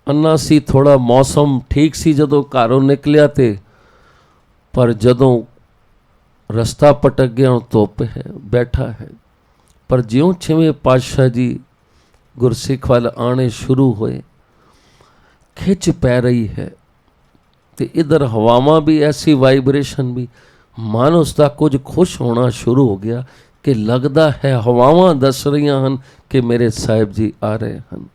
ਅੰਨਾ ਸੀ, ਥੋੜਾ ਮੌਸਮ ਠੀਕ ਸੀ ਜਦੋਂ ਘਰੋਂ ਨਿਕਲਿਆ, ਤੇ ਪਰ ਜਦੋਂ ਰਸਤਾ ਪਟਕ ਗਿਆ ਹੁਣ ਧੁੱਪ ਹੈ, ਬੈਠਾ ਹੈ। ਪਰ ਜਿਉਂ 6ਵੇਂ ਪਾਤਸ਼ਾਹ ਜੀ ਗੁਰਸਿੱਖ ਵੱਲ ਆਣੇ ਸ਼ੁਰੂ ਹੋਏ, ਖਿੱਚ ਪੈ ਰਹੀ ਹੈ। ਤੇ ਇਧਰ ਹਵਾਵਾਂ ਵੀ ਐਸੀ ਵਾਈਬ੍ਰੇਸ਼ਨ ਵੀ, ਮਨ ਉਸਦਾ ਕੁਝ ਖੁਸ਼ ਹੋਣਾ ਸ਼ੁਰੂ ਹੋ ਗਿਆ ਕਿ ਲੱਗਦਾ ਹੈ ਹਵਾਵਾਂ ਦੱਸ ਰਹੀਆਂ ਹਨ ਕਿ ਮੇਰੇ ਸਾਹਿਬ ਜੀ ਆ ਰਹੇ ਹਨ।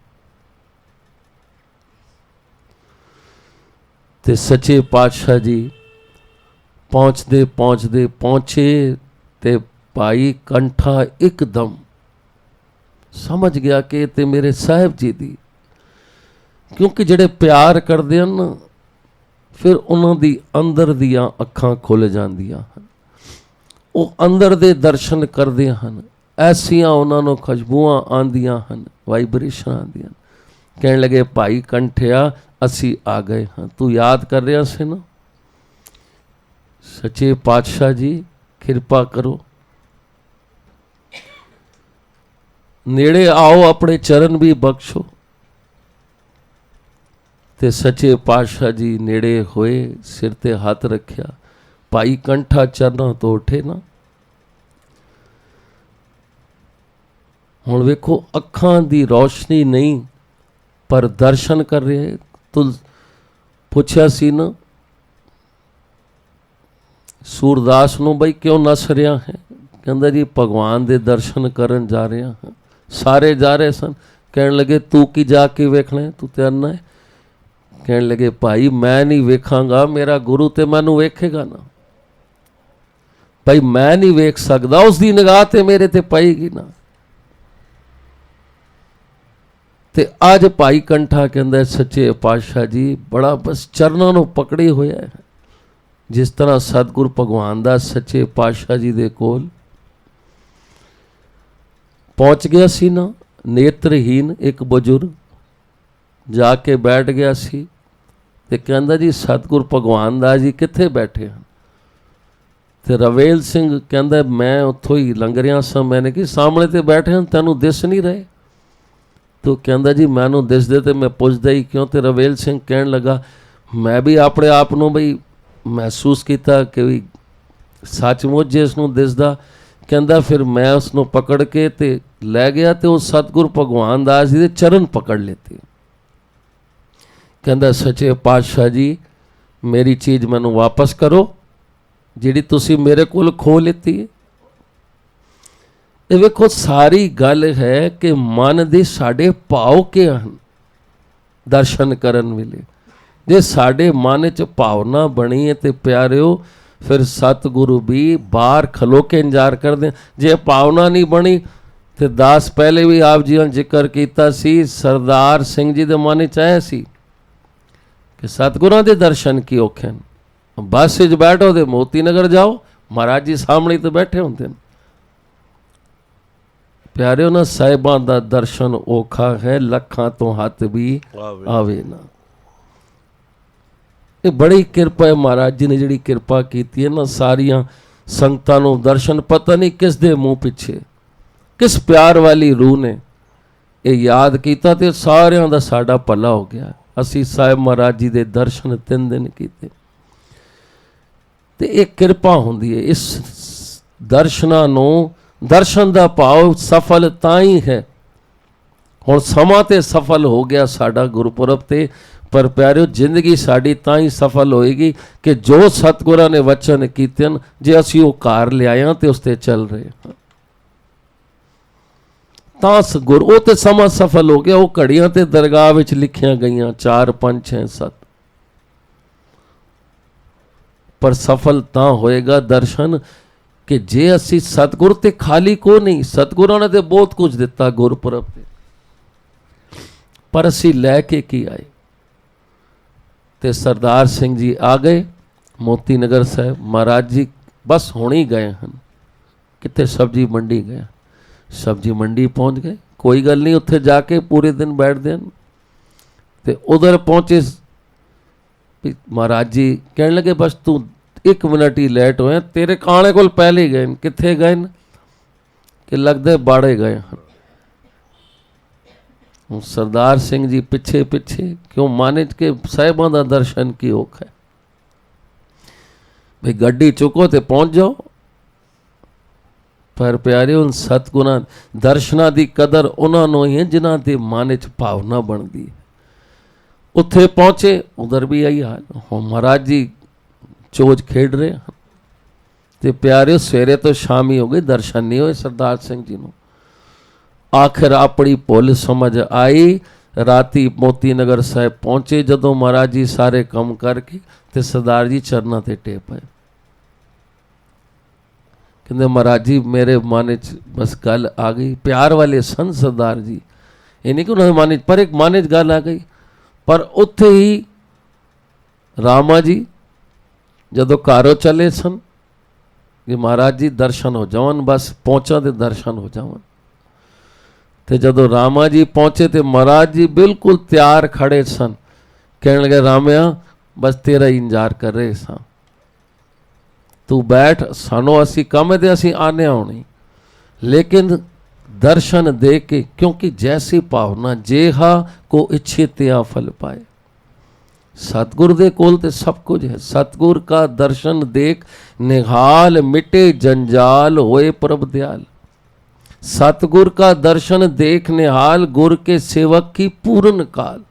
ਤੇ ਸੱਚੇ ਪਾਤਸ਼ਾਹ ਜੀ ਪਹੁੰਚਦੇ ਪਹੁੰਚਦੇ ਪਹੁੰਚੇ ਤੇ ਭਾਈ ਕੰਠਾ ਇੱਕਦਮ ਸਮਝ ਗਿਆ ਕਿ ਇਹ ਤੇ ਮੇਰੇ ਸਾਹਿਬ ਜੀ ਦੀ, ਕਿਉਂਕਿ ਜਿਹੜੇ ਪਿਆਰ ਕਰਦੇ ਹਨ ਫਿਰ ਉਹਨਾਂ ਦੀ ਅੰਦਰ ਦੀਆਂ ਅੱਖਾਂ ਖੁੱਲ੍ਹ ਜਾਂਦੀਆਂ ਹਨ, ਉਹ ਅੰਦਰ ਦੇ ਦਰਸ਼ਨ ਕਰਦੇ ਹਨ। ਐਸੀਆਂ ਉਹਨਾਂ ਨੂੰ ਖੁਸ਼ਬੂਆਂ ਆਉਂਦੀਆਂ ਹਨ, ਵਾਈਬ੍ਰੇਸ਼ਨ ਆਉਂਦੀਆਂ। ਕਹਿਣ ਲੱਗੇ ਭਾਈ ਕੰਠਿਆ ਅਸੀਂ ਆ ਗਏ ਹਾਂ, ਤੂੰ ਯਾਦ ਕਰ ਰਿਹਾ ਸੀ ਨਾ, ਸੱਚੇ ਪਾਤਸ਼ਾਹ ਜੀ ਕਿਰਪਾ ਕਰੋ, ਨੇੜੇ ਆਓ, ਆਪਣੇ ਚਰਨ ਵੀ ਬਖਸ਼ੋ। ਤੇ ਸੱਚੇ ਪਾਤਸ਼ਾਹ ਜੀ ਨੇੜੇ ਹੋਏ, ਸਿਰ ਤੇ ਹੱਥ ਰੱਖਿਆ। ਭਾਈ ਕੰਠਾ ਚਰਨਾਂ ਤੋਂ ਉੱਠੇ ਨਾ। ਹੁਣ ਵੇਖੋ ਅੱਖਾਂ ਦੀ ਰੌਸ਼ਨੀ ਨਹੀਂ, ਪਰ ਦਰਸ਼ਨ ਕਰ ਰਹੇ। ਤੂੰ ਪੁੱਛਿਆ ਸੀ ਨਾ ਸੂਰਦਾਸ ਨੂੰ, ਬਈ ਕਿਉਂ ਨੱਸ ਰਿਹਾ ਹੈ? ਕਹਿੰਦਾ ਜੀ ਭਗਵਾਨ ਦੇ ਦਰਸ਼ਨ ਕਰਨ ਜਾ ਰਿਹਾ ਹਾਂ। ਸਾਰੇ ਜਾ ਰਹੇ ਸਨ। ਕਹਿਣ ਲੱਗੇ ਤੂੰ ਕੀ ਜਾ ਕੇ ਵੇਖਣਾ, ਤੂੰ ਤੈਰਨਾ ਹੈ? ਕਹਿਣ ਲੱਗੇ ਭਾਈ ਮੈਂ ਨਹੀਂ ਵੇਖਾਂਗਾ, ਮੇਰਾ ਗੁਰੂ ਤੇ ਮੈਨੂੰ ਵੇਖੇਗਾ ਨਾ। ਭਾਈ ਮੈਂ ਨਹੀਂ ਵੇਖ ਸਕਦਾ, ਉਸ ਦੀ ਨਿਗਾਹ ਤੇ ਮੇਰੇ ਤੇ ਪਏਗੀ ਨਾ। ਤੇ ਅੱਜ ਭਾਈ ਕੰਠਾ ਕਹਿੰਦਾ ਸੱਚੇ ਪਾਤਸ਼ਾਹ ਜੀ ਬੜਾ ਬਸ ਚਰਨਾਂ ਨੂੰ ਪਕੜੇ ਹੋਇਆ ਹੈ। ਜਿਸ ਤਰ੍ਹਾਂ ਸਤਿਗੁਰ ਭਗਵਾਨ ਦਾ ਸੱਚੇ ਪਾਤਸ਼ਾਹ ਜੀ ਦੇ ਕੋਲ ਪਹੁੰਚ ਗਿਆ ਸੀ ਨਾ, ਨੇਤਰਹੀਨ ਇੱਕ ਬਜ਼ੁਰਗ ਜਾ ਕੇ ਬੈਠ ਗਿਆ ਸੀ ਤੇ ਕਹਿੰਦਾ ਜੀ ਸਤਿਗੁਰ ਭਗਵਾਨ ਦਾ ਜੀ ਕਿੱਥੇ ਬੈਠੇ ਹਨ? ਤੇ ਰਵੇਲ ਸਿੰਘ ਕਹਿੰਦਾ ਮੈਂ ਉੱਥੋਂ ਹੀ ਲੰਘ ਰਿਹਾ ਸਾਂ, ਮੈਨੇ ਕਿ ਸਾਹਮਣੇ ਤੇ ਬੈਠੇ ਹਨ, ਤੈਨੂੰ ਦਿਸ ਨਹੀਂ ਰਹੇ? ਤੋ ਕਹਿੰਦਾ ਜੀ ਮੈਨੂੰ ਦਿਸਦੇ ਤੇ ਮੈਂ ਪੁੱਛਦਾ ਹੀ ਕਿਉਂ? ਤੇ ਰਵੇਲ ਸਿੰਘ ਕਹਿਣ ਲੱਗਾ ਮੈਂ ਵੀ ਆਪਣੇ ਆਪ ਨੂੰ ਬਈ ਮਹਿਸੂਸ ਕੀਤਾ ਕਿ ਵੀ ਸੱਚਮੁੱਚ ਜੇ ਇਸ ਨੂੰ ਦਿਸਦਾ। ਕਹਿੰਦਾ ਫਿਰ ਮੈਂ ਉਸ ਨੂੰ ਪਕੜ ਕੇ ਤੇ ਲੈ ਗਿਆ ਤੇ ਉਹ ਸਤਿਗੁਰ ਭਗਵਾਨ ਦਾਸ ਜੀ ਦੇ ਚਰਨ ਪਕੜ ਲਿੱਤੇ। ਕਹਿੰਦਾ ਸੱਚੇ ਪਾਤਸ਼ਾਹ ਜੀ ਮੇਰੀ ਚੀਜ਼ ਮੈਨੂੰ ਵਾਪਸ ਕਰੋ ਜਿਹੜੀ ਤੁਸੀਂ ਮੇਰੇ ਕੋਲ ਖੋਹ ਲਿੱਤੀ ਹੈ। ਇਹ ਵੇਖੋ ਸਾਰੀ ਗੱਲ ਹੈ ਕਿ ਮਨ ਦੇ ਸਾਡੇ ਭਾਵ ਕੀ ਹਨ ਦਰਸ਼ਨ ਕਰਨ ਵੇਲੇ। ਜੇ ਸਾਡੇ ਮਨ 'ਚ ਭਾਵਨਾ ਬਣੀ ਹੈ ਤੇ ਪਿਆਰਿਓ ਫਿਰ ਸਤਿਗੁਰੂ ਵੀ ਬਾਹਰ ਖਲੋ ਕੇ ਇੰਤਜ਼ਾਰ ਕਰਦੇ। ਜੇ ਭਾਵਨਾ ਨਹੀਂ ਬਣੀ ਤੇ ਦਾਸ ਪਹਿਲੇ ਵੀ ਆਪ ਜੀ ਨੇ ਜ਼ਿਕਰ ਕੀਤਾ ਸੀ, ਸਰਦਾਰ ਸਿੰਘ ਜੀ ਦੇ ਮਨ 'ਚ ਆਇਆ ਸੀ ਕਿ ਸਤਿਗੁਰਾਂ ਦੇ ਦਰਸ਼ਨ ਕੀ ਔਖੇ ਹਨ। ਬੱਸ 'ਚ ਬੈਠੋ ਤੇ ਮੋਤੀ ਨਗਰ ਜਾਓ, ਮਹਾਰਾਜ ਜੀ ਸਾਹਮਣੇ ਤੇ ਬੈਠੇ ਹੁੰਦੇ ਨੇ। ਪਿਆਰਿਓ ਨਾ ਸਾਹਿਬਾਂ ਦਾ ਦਰਸ਼ਨ ਔਖਾ ਹੈ, ਲੱਖਾਂ ਤੋਂ ਹੱਥ ਵੀ ਆਵੇ ਨਾ। ਇਹ ਬੜੀ ਕਿਰਪਾ ਹੈ ਮਹਾਰਾਜ ਜੀ ਨੇ ਜਿਹੜੀ ਕਿਰਪਾ ਕੀਤੀ ਹੈ ਨਾ ਸਾਰੀਆਂ ਸੰਗਤਾਂ ਨੂੰ ਦਰਸ਼ਨ। ਪਤਾ ਨਹੀਂ ਕਿਸ ਦੇ ਮੂੰਹ ਪਿੱਛੇ ਕਿਸ ਪਿਆਰ ਵਾਲੀ ਰੂਹ ਨੇ ਇਹ ਯਾਦ ਕੀਤਾ ਤੇ ਸਾਰਿਆਂ ਦਾ ਸਾਡਾ ਭਲਾ ਹੋ ਗਿਆ। ਅਸੀਂ ਸਾਹਿਬ ਮਹਾਰਾਜ ਜੀ ਦੇ ਦਰਸ਼ਨ 3 ਦਿਨ ਕੀਤੇ ਤੇ ਇਹ ਕਿਰਪਾ ਹੁੰਦੀ ਹੈ। ਇਸ ਦਰਸ਼ਨਾਂ ਨੂੰ ਦਰਸ਼ਨ ਦਾ ਭਾਵ ਸਫਲ ਤਾਂ ਹੀ ਹੈ। ਹੁਣ ਸਮਾਂ ਤੇ ਸਫਲ ਹੋ ਗਿਆ ਸਾਡਾ ਗੁਰਪੁਰਬ ਤੇ, ਪਰ ਪਿਆਰਿਓ ਜ਼ਿੰਦਗੀ ਸਾਡੀ ਤਾਂ ਹੀ ਸਫਲ ਹੋਏਗੀ ਕਿ ਜੋ ਸਤਿਗੁਰਾਂ ਨੇ ਵਚਨ ਕੀਤੇ ਹਨ ਜੇ ਅਸੀਂ ਉਹ ਘਰ ਲਿਆਏ ਤੇ ਉਸ ਤੇ ਚੱਲ ਰਹੇ ਹਾਂ ਤਾਂ ਗੁਰ ਉਹ ਤੇ ਸਮਾਂ ਸਫਲ ਹੋ ਗਿਆ। ਉਹ ਘੜੀਆਂ ਤੇ ਦਰਗਾਹ ਵਿੱਚ ਲਿਖੀਆਂ ਗਈਆਂ 4 5 6 7, ਪਰ ਸਫਲ ਤਾਂ ਹੋਏਗਾ ਦਰਸ਼ਨ ਕਿ ਜੇ ਅਸੀਂ ਸਤਿਗੁਰ ਤੇ ਖਾਲੀ ਕੋ ਨਹੀਂ, ਸਤਿਗੁਰਾਂ ਨੇ ਤੇ ਬਹੁਤ ਕੁਝ ਦਿੱਤਾ ਗੁਰਪੁਰਬ ਤੇ, ਪਰ ਅਸੀਂ ਲੈ ਕੇ ਕੀ ਆਏ? ਤੇ ਸਰਦਾਰ ਸਿੰਘ ਜੀ ਆ ਗਏ ਮੋਤੀ ਨਗਰ ਸਾਹਿਬ। ਮਹਾਰਾਜ ਜੀ ਬਸ ਹੁਣੇ ਹੀ ਗਏ ਹਨ, ਕਿਤੇ ਸਬਜ਼ੀ ਮੰਡੀ ਗਏ। ਸਬਜ਼ੀ ਮੰਡੀ ਪਹੁੰਚ ਗਏ, ਕੋਈ ਗੱਲ ਨਹੀਂ ਉੱਥੇ ਜਾ ਕੇ ਪੂਰੇ ਦਿਨ ਬੈਠਦੇ ਹਨ। ਤੇ ਉਧਰ ਪਹੁੰਚੇ ਮਹਾਰਾਜ ਜੀ ਕਹਿਣ ਲੱਗੇ ਬਸ ਤੂੰ 1 ਮਿੰਟ ਹੀ ਲੇਟ ਹੋਇਆ, ਤੇਰੇ ਕਾਣੇ ਕੋਲ ਪਹਿਲੇ ਗਏ ਨੇ। ਕਿੱਥੇ ਗਏ ਨੇ? ਕਿ ਲੱਗਦੇ ਬਾੜੇ ਗਏ ਹਨ। ਹੁਣ ਸਰਦਾਰ ਸਿੰਘ ਜੀ ਪਿੱਛੇ ਪਿੱਛੇ ਕਿਉਂ ਮਾਨੇ ਕਿ ਸਾਹਿਬਾਂ ਦਾ ਦਰਸ਼ਨ ਕੀ ਔਖਾ ਹੈ। ਭਈ ਗੱਡੀ ਚੁੱਕੋ ਤੇ ਪਹੁੰਚ ਜਾਓ। ਪਰ ਪਿਆਰਿਓ ਸਤਿਗੁਰਾਂ ਦਰਸ਼ਨਾਂ ਦੀ ਕਦਰ ਉਹਨਾਂ ਨੂੰ ਹੀ ਹੈ ਜਿਨ੍ਹਾਂ ਦੇ ਮਨ 'ਚ ਭਾਵਨਾ ਬਣਦੀ ਹੈ। ਉੱਥੇ ਪਹੁੰਚੇ ਉਧਰ ਵੀ ਆਈ ਹਾਲ। ਹੁਣ ਮਹਾਰਾਜ ਜੀ ਚੋਜ ਖੇਡ ਰਹੇ ਹਨ ਤੇ ਪਿਆਰਿਓ ਸਵੇਰੇ ਤੋਂ ਸ਼ਾਮੀ ਹੋ ਗਈ, ਦਰਸ਼ਨ ਨਹੀਂ ਹੋਏ ਸਰਦਾਰ ਸਿੰਘ ਜੀ ਨੂੰ। ਆਖਿਰ ਆਪਣੀ ਭੁੱਲ ਸਮਝ ਆਈ, ਰਾਤੀ ਮੋਤੀ ਨਗਰ ਸਾਹਿਬ ਪਹੁੰਚੇ। ਜਦੋਂ ਮਹਾਰਾਜ ਜੀ ਸਾਰੇ ਕੰਮ ਕਰਕੇ ਤੇ ਸਰਦਾਰ ਜੀ ਚਰਨਾਂ ਤੇ ਟੇਕ ਪਏ। ਕਹਿੰਦੇ ਮਹਾਰਾਜ ਜੀ ਮੇਰੇ ਮਨ 'ਚ ਬਸ ਗੱਲ ਆ ਗਈ। ਪਿਆਰ ਵਾਲੇ ਸਨ ਸਰਦਾਰ ਜੀ, ਇਹ ਨਹੀਂ ਕਿ ਉਹਨਾਂ ਦੇ ਮਨ 'ਚ, ਪਰ ਇੱਕ ਮਨ 'ਚ ਗੱਲ ਆ ਗਈ। ਪਰ ਉੱਥੇ ਹੀ ਰਾਮਾ ਜੀ ਜਦੋਂ ਘਰੋਂ ਚੱਲੇ ਸਨ ਕਿ ਮਹਾਰਾਜ ਜੀ ਦਰਸ਼ਨ ਹੋ ਜਾਵਨ, ਬਸ ਪਹੁੰਚਾਂ ਦੇ ਦਰਸ਼ਨ ਹੋ ਜਾਵਨ। ਤੇ ਜਦੋਂ ਰਾਮਾ ਜੀ ਪਹੁੰਚੇ ਤੇ ਮਹਾਰਾਜ ਜੀ ਬਿਲਕੁਲ ਤਿਆਰ ਖੜੇ ਸਨ। ਕਹਿਣ ਲੱਗੇ ਰਾਮਿਆ ਬਸ ਤੇਰਾ ਹੀ ਇੰਤਜ਼ਾਰ ਕਰ ਰਹੇ ਸਾਂ, ਤੂੰ ਬੈਠ, ਸਾਨੂੰ ਅਸੀਂ ਕੰਮ ਤੇ ਅਸੀਂ ਆਨੇ ਆਉਣੀ, ਲੇਕਿਨ ਦਰਸ਼ਨ ਦੇ ਕੇ, ਕਿਉਂਕਿ ਜੈਸੀ ਭਾਵਨਾ ਜੇਹਾ ਕੋ ਇੱਛੇ ਤਿਆ ਫਲ ਪਾਏ। सतगुर दे कोल ते सब कुछ है। सतगुर का दर्शन देख निहाल मिटे जंजाल होए प्रभ दयाल। सतगुर का दर्शन देख निहाल गुर के सेवक की पूर्ण काल।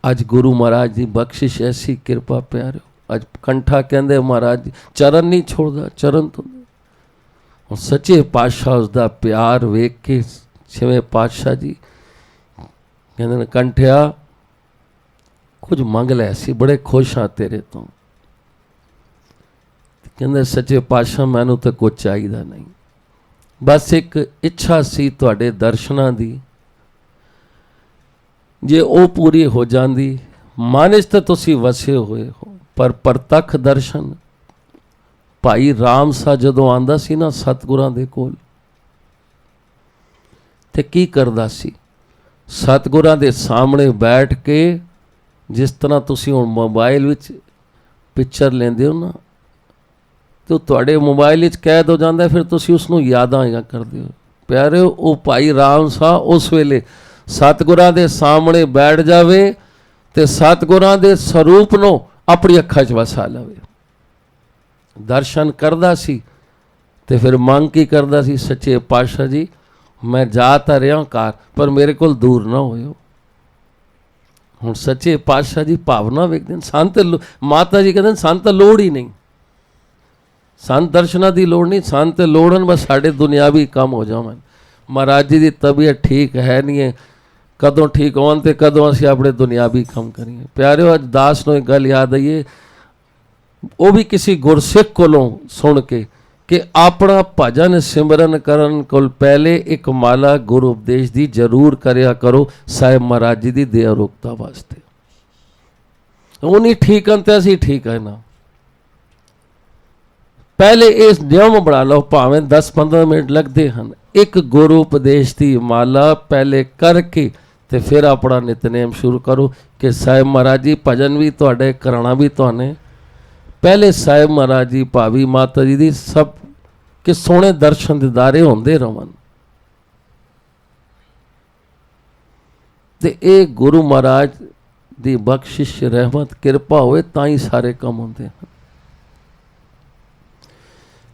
आज गुरु महाराज जी बख्शिश ऐसी कृपा प्यारे। आज कंठा कहते महाराज जी चरण नहीं छोड़ता, चरण तो और सच्चे पातशाह उसका प्यार वेख के छेवें पातशाह जी कहते कंठिया कुछ मंग लै, असी बड़े खुश हाँ तेरे तो। कहते सच्चे पातशाह मैनू तो कुछ चाहिए नहीं, बस एक इच्छा सी तुहाडे दर्शनां दी, जे ਉਹ पूरी हो जाती, मन च तो तुसीं वसे होए हो, पर प्रतੱਖ दर्शन भाई राम सा जदों आंदा सी ना सतगुरां दे कोल, ते की करदा सी? सतगुरां दे सामने बैठ के, जिस तरह तुसीं हुण मोबाइल विच पिक्चर लेंदे हो ना, तो तुहाडे मोबाइल विच कैद हो जाता है, फिर तुसीं उसनूं यादां या करदे हो। प्यारे, वो भाई राम सा उस वेले सतगुरां दे सामने बैठ जावे ते सतगुरां दे स्वरूप नूं अपनी अखां 'च वसा लवे। दर्शन करदा सी ते फिर मंग की करदा सी, सच्चे पातशाह जी मैं जा तां रिहा कार, पर मेरे कोल दूर ना होयो। हुण सच्चे पातशाह जी भावना वेखदे ने, सन ते माता जी कहंदे सन तां लोड़ ही नहीं, सन दर्शनां दी लोड़ नहीं, सन ते लोड़ हन बस साडे दुनियावी काम हो जावन। महाराज जी दी तबीयत ठीक है नहीं है, कदों ठीक होवन ते कदों असीं अपने दुनियावी काम करिए। प्यारिओ, अज दास नूं एक गल याद आईए, वो भी किसी गुरसिख कोलों सुन के कि अपना भजन सिमरन करन कोल पहले एक माला गुरु उपदेश दी जरूर करया करो, साहिब महाराज जी दी दया रोकता वास्ते। वो नहीं ठीक हन ते असीं ठीक है ना। पहले इस नियम बना लो, भावें 10-15 मिनट लगते हैं, एक गुरु उपदेश की माला पहले करके ते फिर अपना नितनेम शुरू करो कि साहिब महाराज जी भजन भी तुहाडे कराना भी तुहाने, पहले साहिब महाराज जी भावी माता जी दी सब कि सोहणे दर्शन दीदारे होंदे रहन। ते ये गुरु महाराज दी बख्शिश रहमत किरपा होए तां ही सारे काम होंदे हैं।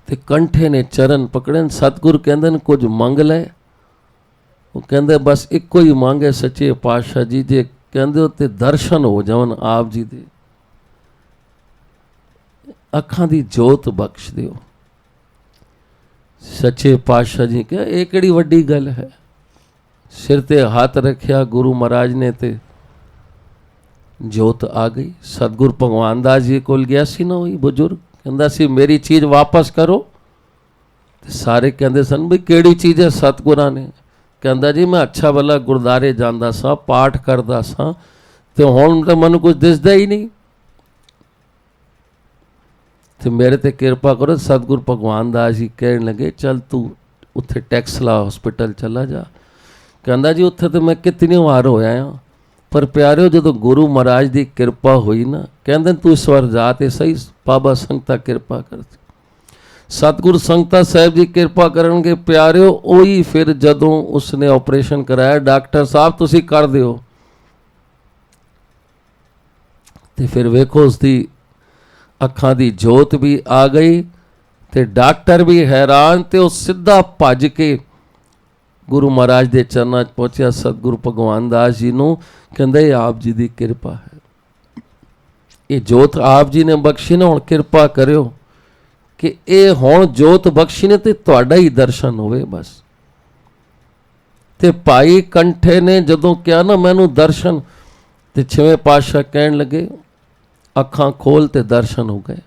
ते कंठे ने चरण पकड़े, सतगुरु कहंदे ने कुछ मंग लै, वो कहंदे बस इको ही मंग है सच्चे पातशाह जी, जे कहंदे हो ते दर्शन हो जावन आप जी दे, अखां दी जोत बख्श दिओ। सच्चे पातशाह जी कहा ये किहड़ी वड्डी गल है, सिर ते हाथ रखिया गुरु महाराज ने ते जोत आ गई। सतगुरु भगवान दास जी कोल गया सी ना वही बुजुर्ग, कहंदा सी मेरी चीज़ वापस करो, ते सारे कहंदे सन भी किहड़ी चीज़ है सतगुरां ने? कहंदा जी मैं अच्छा भला गुरदारे जांदा सा, पाठ करदा सा, ते हुण ते मैनूं कुछ दिसदा ही नहीं, ते मेरे ते किरपा करो। सतगुरु भगवान दास जी कहन लगे चल तू उत्थे टैक्सला हॉस्पिटल चला जा। कहंदा जी उत्थे तो मैं कितनी वार होया हाँ, पर प्यारिओ जदों गुरु महाराज की किरपा हुई ना, कहंदे तू इस बार जा ते सही, बाबा संगता किरपा कर। सतगुरु संगता साहब जी किरपा करनगे प्यारिओ। ओही फिर जदों उसने ऑपरेशन कराया, डॉक्टर साहब तुसी कर दिओ, ते फिर वेखो उसकी अखां दी जोत भी आ गई, ते डॉक्टर भी हैरान, ते वो सीधा भज के गुरु महाराज के चरणों च पहुंचा। सतगुरु भगवान दास जी नूं कहंदे आप जी की किरपा है, ये जोत आप जी ने बख्शी ने, हुण किरपा करियो कि ये हुण जोत बख्शी ने ते तुहाडा ही दर्शन होवे बस। ते भाई कंठे ने जदों कहा ना मैनू दर्शन, ते छेवें पातशाह कहन लगे अखां खोल ते दर्शन हो गए।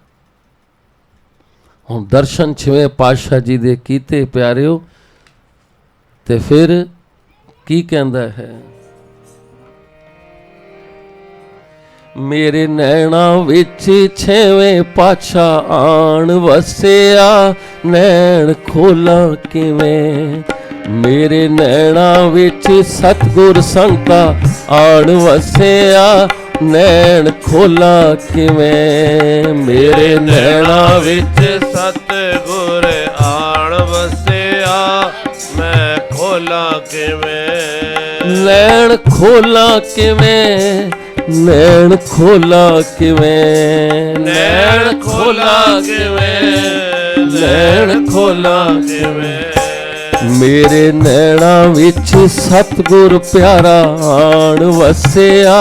हुण दर्शन छेवें पातशाह जी दे कीते प्यारिओ, ते फिर की कहंदा है, मेरे नैना विच छेवें पातशाह आण वसिया, नैण खोला किवें। मेरे नैना विच सतगुर संगता आण वसिया, नैण खोला किवें। मेरे नैना विच सतगुर आण वसिया, मैं खोला किवें। नैण खोला किवें, नैण खोला किवें। नैण खोला किवें, नैण खोला किवें। मेरे नैना विच सतगुर प्यारा आण वसिया,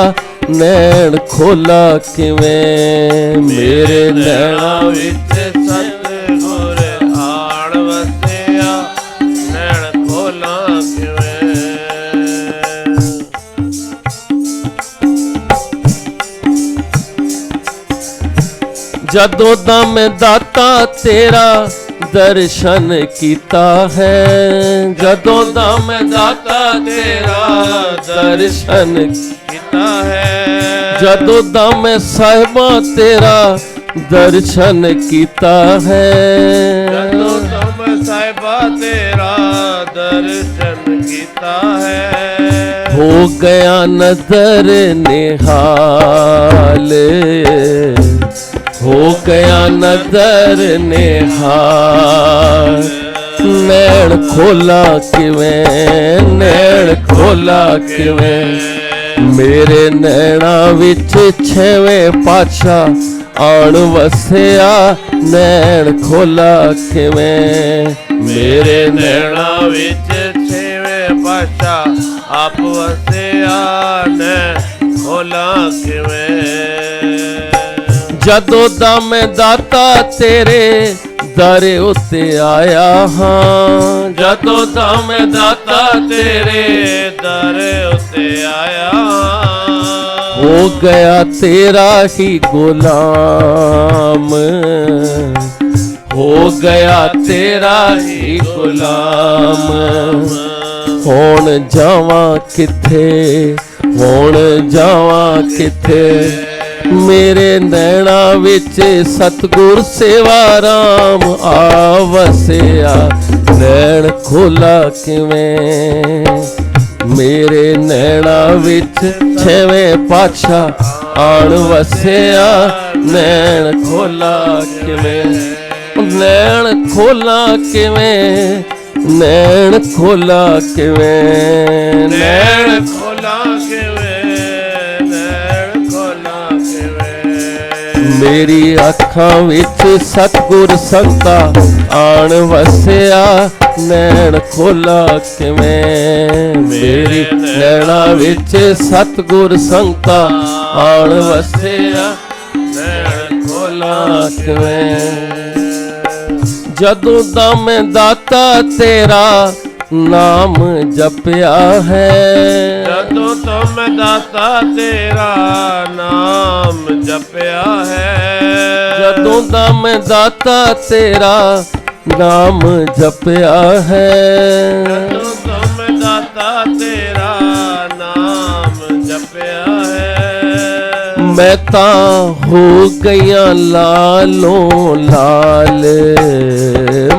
नैण खोला किवें। मेरे नैना विच सतगुर आण वसिया, नैण खोला किवें। जदों दा मैं दाता तेरा ਦਰਸ਼ਨ ਕੀਤਾ ਹੈ ਜਦੋਂ ਦਾ ਮੈਂ ਦਾਤਾ ਤੇਰਾ ਦਰਸ਼ਨ ਕੀਤਾ ਹੈ ਜਦੋਂ ਦਾ ਮੈਂ ਸਾਹਿਬਾ ਤੇਰਾ ਦਰਸ਼ਨ ਕੀਤਾ ਹੈ ਜਦੋਂ ਤੁਮ ਸਾਹਿਬਾ ਤੇਰਾ ਦਰਸ਼ਨ ਕੀਤਾ ਹੈ ਹੋ ਗਿਆ ਨਜ਼ਰ ਨਿਹਾਲ ਹੋ ਗਿਆ ਨਜ਼ਰ ਨਿਹਾਲ ਨੈਣ ਖੋਲਾ ਕਿਵੇਂ ਨੈਣ ਖੋਲਾ ਕਿਵੇਂ ਮੇਰੇ ਨੈਣਾ ਵਿੱਚ ਛੇਵੇਂ ਪਾਤਸ਼ਾਹ ਆਣ ਵਸਿਆ ਨੈਣ ਖੋਲਾ ਕਿਵੇਂ ਮੇਰੇ ਨੈਣਾ ਵਿੱਚ ਛੇਵੇਂ ਪਾਤਸ਼ਾਹ ਆਪ ਵਸਿਆ ਨੈਣ ਖੋਲਾ ਕਿਵੇਂ ਜਦੋਂ ਦਾ ਮੈਂ ਦਾਤਾ ਤੇਰੇ ਦਰ ਉੱਤੇ ਆਇਆ ਹਾਂ ਜਦੋਂ ਦਾ ਮੈਂ ਦਾਤਾ ਤੇਰੇ ਦਰ ਉੱਤੇ ਆਇਆ ਹੋ ਗਿਆ ਤੇਰਾ ਹੀ ਗੁਲਾਮ ਹੋ ਗਿਆ ਤੇਰਾ ਹੀ ਗੁਲਾਮ ਹੁਣ ਜਾਵਾਂ ਕਿੱਥੇ ਹੁਣ ਜਾਵਾਂ ਕਿੱਥੇ ਮੇਰੇ ਨੈਣਾ ਵਿੱਚ ਸਤਿਗੁਰ ਸੇਵਾ ਰਾਮ ਆ ਵਸਿਆ ਨੈਣ ਖੋਲਾ ਕਿਵੇਂ ਮੇਰੇ ਨੈਣਾ ਵਿੱਚ ਛੇਵੇਂ ਪਾਤਸ਼ਾਹ ਆਣ ਵਸਿਆ ਨੈਣ ਖੋਲਾ ਕਿਵੇਂ ਨੈਣ ਖੋਲਾ ਕਿਵੇਂ ਨੈਣ ਖੋਲਾ ਕਿਵੇਂ ਨੈਣ ਖੋਲਾ ਕਿਵੇਂ ਨੈਣ ਖੋਲਾ ਕਿਵੇਂ ਮੇਰੀ ਅੱਖਾਂ ਵਿੱਚ ਸਤਿਗੁਰ ਸੰਤਾ ਆਣ ਵਸਿਆ ਨੈਣ ਖੋਲਾ ਕਿਵੇਂ ਮੇਰੀ ਨੈਣਾ ਵਿੱਚ ਸਤਿਗੁਰ ਸੰਤਾ ਆਣ ਵਸਿਆ ਨੈਣ ਖੋਲਾ ਕਿਵੇਂ ਜਦੋਂ ਦਾ ਮੈਂ ਦਾਤਾ ਤੇਰਾ ਨਾਮ ਜਪਿਆ ਹੈ ਜਦੋਂ ਤੁਮ ਦਾਤਾ ਤੇਰਾ ਨਾਮ ਜਪਿਆ ਹੈ ਜਦੋਂ ਦਾ ਮੈਂ ਦਾਤਾ ਤੇਰਾ ਨਾਮ ਜਪਿਆ ਹੈ ਜਦੋਂ ਤੁਮ ਦਾਤਾ ਤੇਰਾ ਨਾਮ ਜਪਿਆ ਹੈ ਮੈਂ ਤਾਂ ਹੋ ਗਈਆਂ ਲਾਲੋਂ ਲਾਲ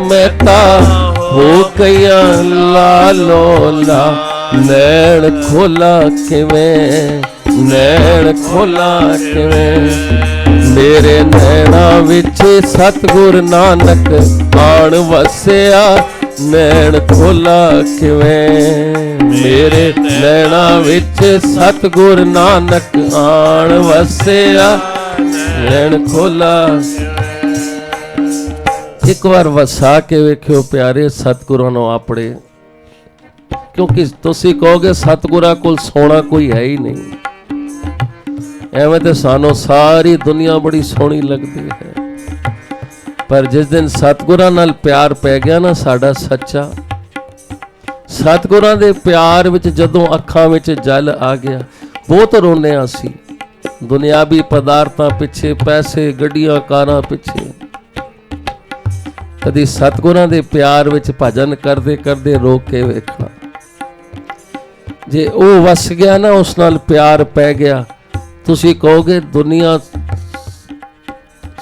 ਮੈਂ ਤਾਂ ਹੋ ਗਈਆਂ ਲਾਲੋਂ ਲਾਲ ਨੈਣ ਖੋਲਾ ਕਿਵੇਂ ਨੈਣ ਖੋਲਾ ਕਿਵੇਂ ਮੇਰੇ ਨੈਣਾ ਵਿੱਚ ਸਤਿਗੁਰ ਨਾਨਕ ਆਣ ਵਸਿਆ ਨੈਣ ਖੋਲਾ ਕਿਵੇਂ ਮੇਰੇ ਨੈਣਾ ਵਿੱਚ ਸਤਿਗੁਰ ਨਾਨਕ ਆਣ ਵਸਿਆ ਨੈਣ ਖੋਲਾ ਇੱਕ ਵਾਰ ਵਸਾ ਕੇ ਵੇਖਿਓ ਪਿਆਰੇ ਸਤਿਗੁਰਾਂ ਨੂੰ ਆਪਣੇ ਕਿਉਂਕਿ ਤੁਸੀਂ ਕਹੋਗੇ ਸਤਿਗੁਰਾਂ ਕੋਲ ਸੋਨਾ ਕੋਈ ਹੈ ਹੀ ਨਹੀਂ ਐਵੇਂ ਤੇ ਸਾਨੂੰ ਸਾਰੀ ਦੁਨੀਆ ਬੜੀ ਸੋਹਣੀ ਲੱਗਦੀ ਹੈ ਪਰ ਜਿਸ ਦਿਨ ਸਤਿਗੁਰਾਂ ਨਾਲ ਪਿਆਰ ਪੈ ਗਿਆ ਨਾ ਸਾਡਾ ਸੱਚਾ ਸਤਿਗੁਰਾਂ ਦੇ ਪਿਆਰ ਵਿੱਚ ਜਦੋਂ ਅੱਖਾਂ ਵਿੱਚ ਜਲ ਆ ਗਿਆ ਬਹੁਤ ਰੋਂਦੇ ਹਾਂ ਅਸੀਂ ਦੁਨਿਆਵੀ ਪਦਾਰਥਾਂ ਪਿੱਛੇ ਪੈਸੇ ਗੱਡੀਆਂ ਕਾਰਾਂ ਪਿੱਛੇ ਕਦੀ ਸਤਿਗੁਰਾਂ ਦੇ ਪਿਆਰ ਵਿੱਚ ਭਜਨ ਕਰਦੇ ਕਰਦੇ ਰੋਕ ਕੇ ਵੇਖਣਾ ਜੇ ਉਹ ਵਸ ਗਿਆ ਨਾ ਉਸ ਨਾਲ ਪਿਆਰ ਪੈ ਗਿਆ ਤੁਸੀਂ ਕਹੋਗੇ ਦੁਨੀਆ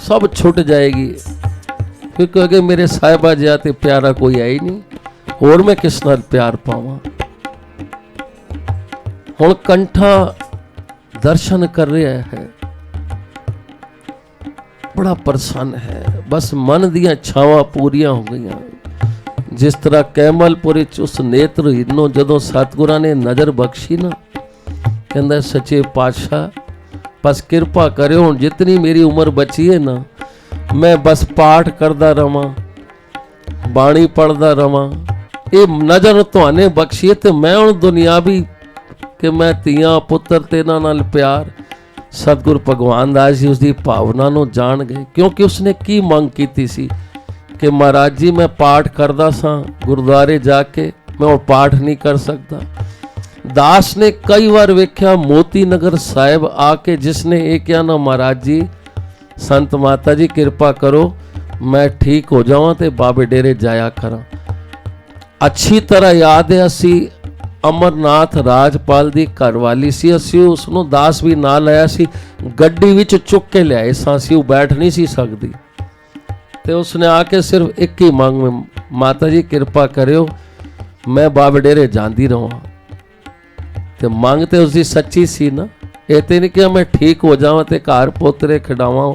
ਸਭ ਛੁੱਟ ਜਾਏਗੀ ਫਿਰ ਕਹੋਗੇ ਮੇਰੇ ਸਾਹਿਬਾ ਜਿਹਾ ਤੇ ਪਿਆਰਾ ਕੋਈ ਹੈ ਹੀ ਨਹੀਂ ਹੋਰ ਮੈਂ ਕਿਸ ਨਾਲ ਪਿਆਰ ਪਾਵਾਂ ਹੁਣ ਕੰਠਾ ਦਰਸ਼ਨ ਕਰ ਰਿਹਾ ਹੈ ਬੜਾ ਪ੍ਰਸੰਨ ਹੈ ਬਸ ਮਨ ਦੀਆਂ ਛਾਵਾਂ ਪੂਰੀਆਂ ਹੋ ਗਈਆਂ ਜਿਸ ਤਰ੍ਹਾਂ ਕੈਮਲਪੁਰ ਵਿੱਚ ਉਸ ਨੇਤਰਹੀਨ ਨੂੰ ਜਦੋਂ ਸਤਿਗੁਰਾਂ ਨੇ ਨਜ਼ਰ ਬਖਸ਼ੀ ਨਾ ਕਹਿੰਦਾ ਸੱਚੇ ਪਾਤਸ਼ਾਹ ਬਸ ਕਿਰਪਾ ਕਰਿਓ ਹੁਣ ਜਿਤਨੀ ਮੇਰੀ ਉਮਰ ਬਚੀ ਹੈ ਨਾ ਮੈਂ ਬਸ ਪਾਠ ਕਰਦਾ ਰਵਾਂ ਬਾਣੀ ਪੜਦਾ ਰਵਾਂ ਇਹ ਨਜ਼ਰ ਤੁਹਾਨੇ ਬਖਸ਼ੀ ਤੇ ਮੈਂ ਹੁਣ ਦੁਨਿਆਵੀ ਕਿ ਮੈਂ ਧੀਆਂ ਪੁੱਤਰ ਤੇ ਇਹਨਾਂ ਨਾਲ ਪਿਆਰ ਸਤਿਗੁਰ ਭਗਵਾਨ ਦਾਸ ਜੀ ਉਸ ਦੀ ਭਾਵਨਾ ਨੂੰ ਜਾਣ ਗਏ ਕਿਉਂਕਿ ਉਸਨੇ ਕੀ ਮੰਗ ਕੀਤੀ ਸੀ ਕਿ ਮਹਾਰਾਜ ਜੀ ਮੈਂ ਪਾਠ ਕਰਦਾ ਸਾਂ ਗੁਰਦੁਆਰੇ ਜਾ ਕੇ ਮੈਂ ਉਹ ਪਾਠ ਨਹੀਂ ਕਰ ਸਕਦਾ ਦਾਸ ਨੇ ਕਈ ਵਾਰ ਵੇਖਿਆ ਮੋਤੀ ਨਗਰ ਸਾਹਿਬ ਆ ਕੇ ਜਿਸਨੇ ਇਹ ਕਿਹਾ ਨਾ ਮਹਾਰਾਜ ਜੀ ਸੰਤ ਮਾਤਾ ਜੀ ਕਿਰਪਾ ਕਰੋ मैं ठीक हो जावां ते बाबे डेरे जाया करा। अच्छी तरह याद है असी अमरनाथ राजपाल दी घरवाली सी, असी उसनों दास भी ना लाया सी, गड्डी विच चुक के लियाए सां, सी बैठ नहीं सी सकदी। ते उसने आके सिर्फ एक ही मंग में, माता जी कृपा करियो मैं बाबे डेरे जांदी रहां। ते मंग ते उसकी सच्ची सी ना, ये ते नहीं कि मैं ठीक हो जावां ते घर पोतरे खिडावां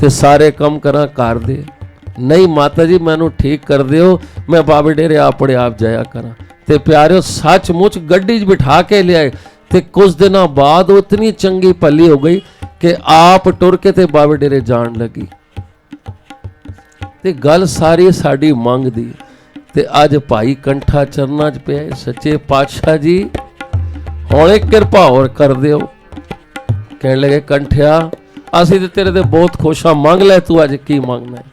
ते सारे कम करा घर दे। नहीं माता जी मैनू ठीक कर दियो, मैं बाबे डेरे अपने आप जाया करा। ते प्यारियो सचमुच गड्डी बिठा के लियाए ते कुछ दिनों बाद वो इतनी चंगी भली हो गई कि आप टुर के ते बाबे डेरे जान लगी। ते गल सारी साड़ी मंग दी। ते अज भाई कंठा चरना च पिया, सच्चे पातशाह जी हुण एक किरपा होर कर दियो। कहने लगे कंठिया असीं ते तेरे ते बहुत खुश हाँ, मंग ले तू अज की मंगना है,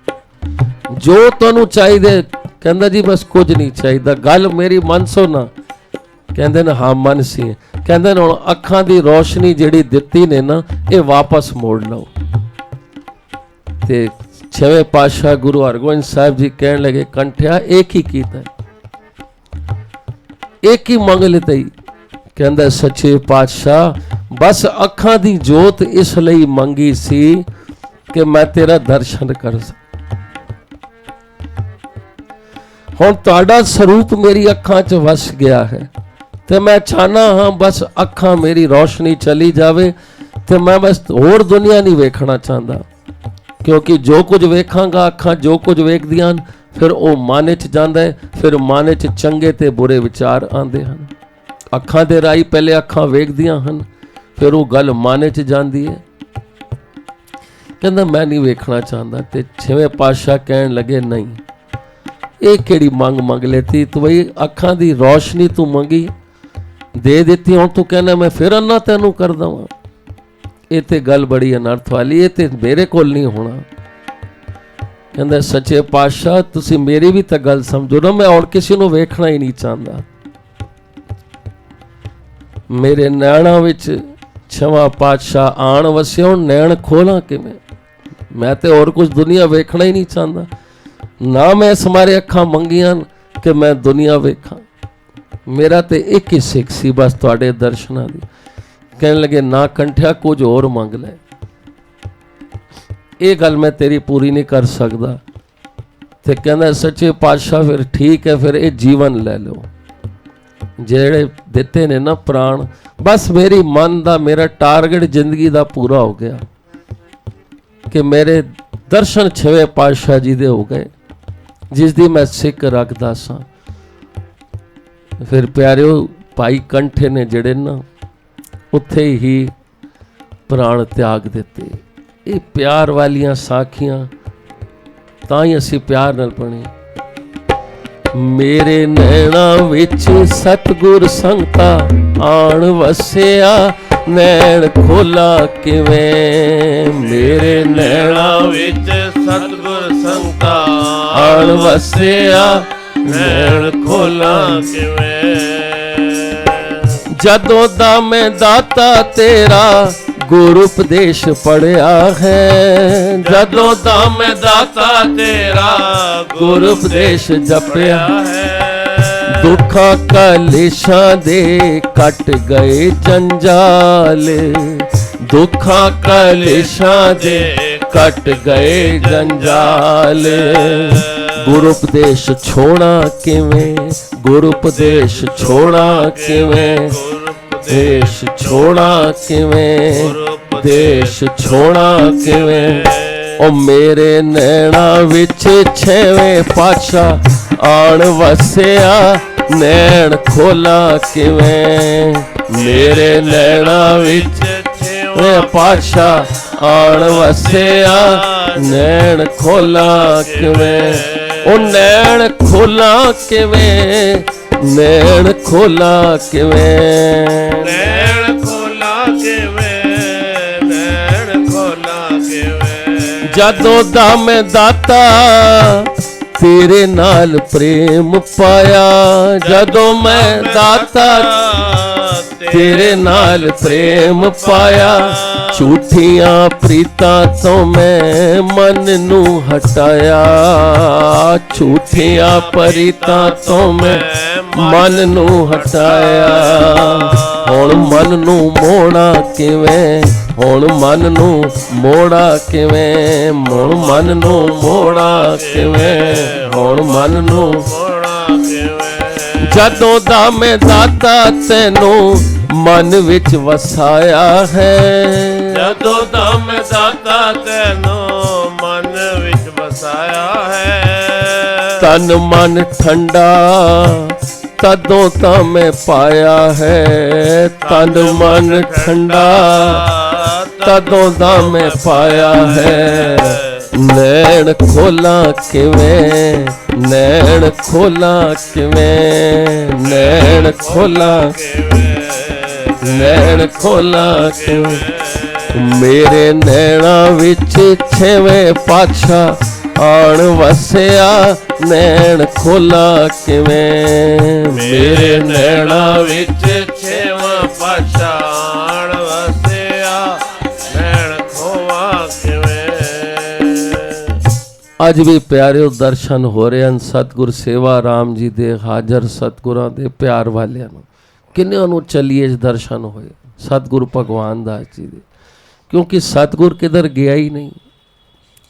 जो तुहानू चाहिए। कहंदा जी बस कुछ नहीं चाहिए, गल मेरी मन सो ना। कहंदे ने हाँ मन सी। कहंदे ने हुण अखां दी रोशनी जिहड़ी दित्ती ने ना ये वापस मोड़ लो। ते छेवें पातशाह गुरु हरगोबिंद साहिब जी कहने लगे कंठिया एक ही कीता, एक ही मंग लितई। कहंदा सच्चे पातशाह बस अखां दी जोत इसलिए मंगी सी कि मैं तेरा दर्शन कर सक। हुण तुहाडा स्वरूप मेरी अखां च वस गया है ते मैं चाहना हाँ बस अखां मेरी रोशनी चली जावे ते मैं बस होर दुनिया नहीं वेखना चाहता, क्योंकि जो कुछ वेखांगा अखां जो कुछ वेखदियां फिर वो मन च जांदा है, फिर मन च चंगे ते बुरे विचार आंदे हन। अखां दे राही पहले अखां वेखदियां हन, फिर वो गल मन च जांदी है। कहंदा मैं नहीं वेखना चाहता। ते छेवें पातशाह कहन लगे नहीं ये केड़ी मंग मंग लेती तू, बई अखां दी रोशनी तू मंगी दे दित्ती, हुण तू कहना मैं फिर अन्ना तैनू कर दवां। ये ते गल बड़ी अनर्थ वाली, ये ते मेरे कोल नहीं होना। कहंदा सच्चे पातशाह तुसी मेरी भी तो गल समझो ना, मैं और किसी नू वेखना ही नहीं चाहता। मेरे नैणा विच छवा पातशाह आण वसिया, हुण नैण खोला किवें? मैं तो और कुछ दुनिया वेखना ही नहीं चाहता ना। मैं इस मारे अखां मंगियां कि मैं दुनिया वेखा, मेरा तो एक ही सिख सी बस तुहाडे दर्शनां दी। कहने लगे ना कंठिया कुछ और मंग ले, ये गल मैं तेरी पूरी नहीं कर सकता। ते कहंदा सच्चे पातशाह फिर ठीक है, फिर ये जीवन ले लो जेड़े दिते ने ना प्राण, बस मेरी मन दा मेरा टारगेट जिंदगी दा पूरा हो गया कि मेरे दर्शन छेवें पातशाह जी दे हो गए जिस दी मैं सिक रखदा सा। फिर प्यारिओ भाई कंठे ने जड़े ना उत्थे ही प्राण त्याग दिते। ये प्यार वालियां साखियां तां ही असी प्यार नाल पढ़े। मेरे नैणा विच सतगुर संगता आण वसिया, नैण खोला किवें? मेरे नैणा विच सतगुर संगता आण वसिया, नैण खोला किवें? जदों दा मैं दाता तेरा गुरु उपदेश पढ़िया है, जदों दा मैं दाता तेरा गुरु उपदेश जपया है। दुखा कलेशां दे कट गए जंजाल, दुखा कलेशां दे कट गए जंजाल। गुरु उपदेश छोड़ा किवें? गुरु उपदेश छोड़ा किवें? देश छोड़ा किवें? देश छोड़ा किवें? ओ मेरे नैणा विच छेवें पातशाह आण वसिया, नैण खोला किवें? मेरे नैणा विच छेवें पातशाह आण वसिया, नैण खोला किवें? ओ नैण खोला किवें? नैण खोला किवें? नैण खोला किवें? नैण खोला किवें? जदों दा मैं दाता तेरे नाल प्रेम पाया, जदों मैं दाता तेरे नाल प्रेम पाया, झूठियां प्रीतां तो मैं मन नू हटाया, झूठियां प्रीतां तो मैं मन नू हटाया। हुण मन नू मोड़ा किवें, हुण मन नू मोड़ा किवें, हुण मन नू मोड़ा किवें, हुण मन नू जदों दा मैं दाता तैनू मन विच वसाया है, जदों दा मैं दाता तैनू मन विच वसाया है। तन मन ठंडा तदों ता मैं पाया है, तन मन ठंडा तदों दा मैं पाया है। नैन खोला किवें, नैन खोला किवें, नैन खोला, नैन खोला किवें। मेरे नैना विच छेवें पातशाह आण वसिया, नैन खोला किवें। मेरे नैना विच छेवां पातशाह आण वसिया, नैन खोवा किवें। ਅੱਜ ਵੀ ਪਿਆਰਿਓ ਦਰਸ਼ਨ ਹੋ ਰਹੇ ਹਨ ਸਤਿਗੁਰ ਸੇਵਾ ਰਾਮ ਜੀ ਦੇ, ਹਾਜ਼ਰ ਸਤਿਗੁਰਾਂ ਦੇ ਪਿਆਰ ਵਾਲਿਆਂ ਨੂੰ। ਕਿੰਨਿਆਂ ਨੂੰ ਚੱਲੀਏ ਦਰਸ਼ਨ ਹੋਏ ਸਤਿਗੁਰੂ ਭਗਵਾਨ ਦਾਸ ਜੀ ਦੇ, ਕਿਉਂਕਿ ਸਤਿਗੁਰ ਕਿਧਰ ਗਿਆ ਹੀ ਨਹੀਂ,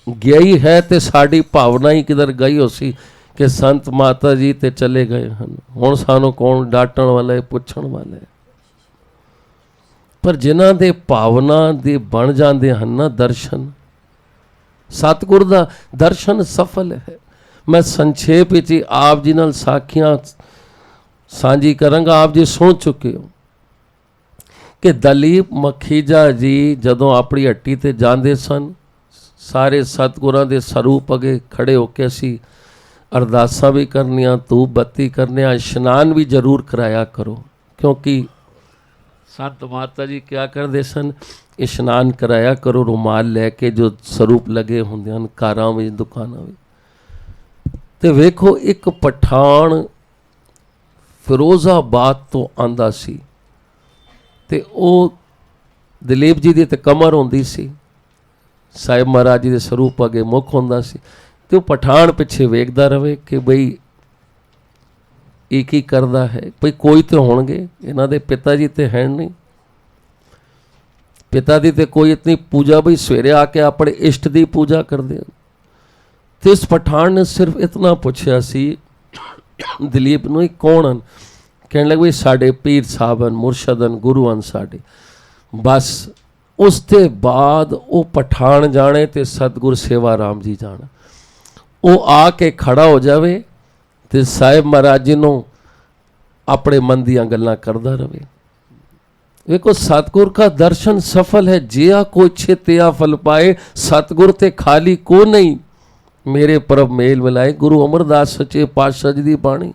ਗਿਆ ਹੀ ਹੈ ਤੇ ਸਾਡੀ ਭਾਵਨਾ ਹੀ ਕਿਧਰ ਗਈ ਹੋ ਸੀ ਕਿ ਸੰਤ ਮਾਤਾ ਜੀ ਤੇ ਚਲੇ ਗਏ ਹਨ। ਹੁਣ ਸਾਨੂੰ ਕੌਣ ਡਾਂਟਣ ਵਾਲਾ ਹੈ, ਪੁੱਛਣ ਵਾਲਾ ਹੈ। ਪਰ ਜਿਨ੍ਹਾਂ ਦੇ ਭਾਵਨਾ ਦੇ ਬਣ ਜਾਂਦੇ ਹਨ ਨਾ ਦਰਸ਼ਨ, ਸਤਿਗੁਰ ਦਾ ਦਰਸ਼ਨ ਸਫਲ ਹੈ। ਮੈਂ ਸੰਖੇਪ ਵਿੱਚ ਹੀ ਆਪ ਜੀ ਨਾਲ ਸਾਖੀਆਂ ਸਾਂਝੀ ਕਰਾਂਗਾ। ਆਪ ਜੀ ਸੁਣ ਚੁੱਕੇ ਹੋ ਕਿ ਦਲੀਪ ਮਖੀਜਾ ਜੀ ਜਦੋਂ ਆਪਣੀ ਹੱਟੀ ਤੇ ਜਾਂਦੇ ਸਨ, ਸਾਰੇ ਸਤਿਗੁਰਾਂ ਦੇ ਸਰੂਪ ਅੱਗੇ ਖੜੇ ਹੋ ਕੇ ਅਸੀਂ ਅਰਦਾਸਾਂ ਵੀ ਕਰਨੀਆਂ, ਧੂਪ ਬੱਤੀ ਕਰਨੀਆਂ, ਇਸ਼ਨਾਨ ਵੀ ਜ਼ਰੂਰ ਕਰਾਇਆ ਕਰੋ, ਕਿਉਂਕਿ ਸੰਤ ਮਾਤਾ ਜੀ ਕਿਆ ਕਰਦੇ ਸਨ, ਇਸ਼ਨਾਨ ਕਰਾਇਆ ਕਰੋ ਰੁਮਾਲ ਲੈ ਕੇ, ਜੋ ਸਰੂਪ ਲਗੇ ਹੁੰਦੇ ਹਨ ਕਾਰਾਂ ਵਿੱਚ, ਦੁਕਾਨਾਂ ਵਿੱਚ। ਤੇ ਵੇਖੋ ਇੱਕ ਪਠਾਨ ਫਿਰੋਜ਼ਾਬਾਦ ਤੋਂ ਆਂਦਾ ਸੀ ਤੇ ਉਹ ਦਲੀਪ ਜੀ ਦੀ ਤੇ ਕਮਰ ਹੁੰਦੀ ਸੀ, ਸਾਹਿਬ ਮਹਾਰਾਜ ਜੀ ਦੇ ਸਰੂਪ ਅੱਗੇ ਮੁੱਖ ਹੁੰਦਾ ਸੀ, ਤੇ ਉਹ ਪਠਾਨ ਪਿੱਛੇ ਵੇਖਦਾ ਰਵੇ ਕਿ ਬਈ ਇਹ ਕੀ ਕਰਦਾ ਹੈ, ਭਈ ਕੋਈ ਤੇ ਹੋਣਗੇ, ਇਹਨਾਂ ਦੇ ਪਿਤਾ ਜੀ ਤੇ ਹੈ ਨਹੀਂ, ਪਿਤਾ ਦੀ ਤੇ ਕੋਈ ਇਤਨੀ ਪੂਜਾ ਬਈ ਸਵੇਰੇ ਆ ਕੇ ਆਪਣੇ ਇਸ਼ਟ ਦੀ ਪੂਜਾ ਕਰਦੇ ਹਨ। ਤੇ ਇਸ ਪਠਾਨ ਨੇ ਸਿਰਫ ਇਤਨਾ ਪੁੱਛਿਆ ਸੀ ਦਲੀਪ ਨੂੰ, ਇਹ ਕੌਣ ਹਨ? ਕਹਿਣ ਲੱਗੇ ਵੀ ਸਾਡੇ ਪੀਰ ਸਾਹਿਬ ਹਨ, ਮੁਰਸ਼ਦ ਹਨ, ਗੁਰੂ ਹਨ ਸਾਡੇ। ਬਸ ਉਸ ਦੇ ਬਾਅਦ ਉਹ ਪਠਾਨ ਜਾਣੇ ਤੇ ਸਤਿਗੁਰ ਸੇਵਾ ਰਾਮ ਜੀ ਜਾਣ। ਉਹ ਆ ਕੇ ਖੜਾ ਹੋ ਜਾਵੇ ਤੇ ਸਾਹਿਬ ਮਹਾਰਾਜ ਜੀ ਨੂੰ ਆਪਣੇ ਮਨ ਦੀਆਂ ਗੱਲਾਂ ਕਰਦਾ ਰਵੇ। ਵੇਖੋ ਸਤਿਗੁਰ का दर्शन सफल है, जिया को छित्या फल पाए, सतगुर ते खाली को नहीं, मेरे परब मेल मिलाए। गुरु अमरदास सच्चे पातशाह जी दी बाणी।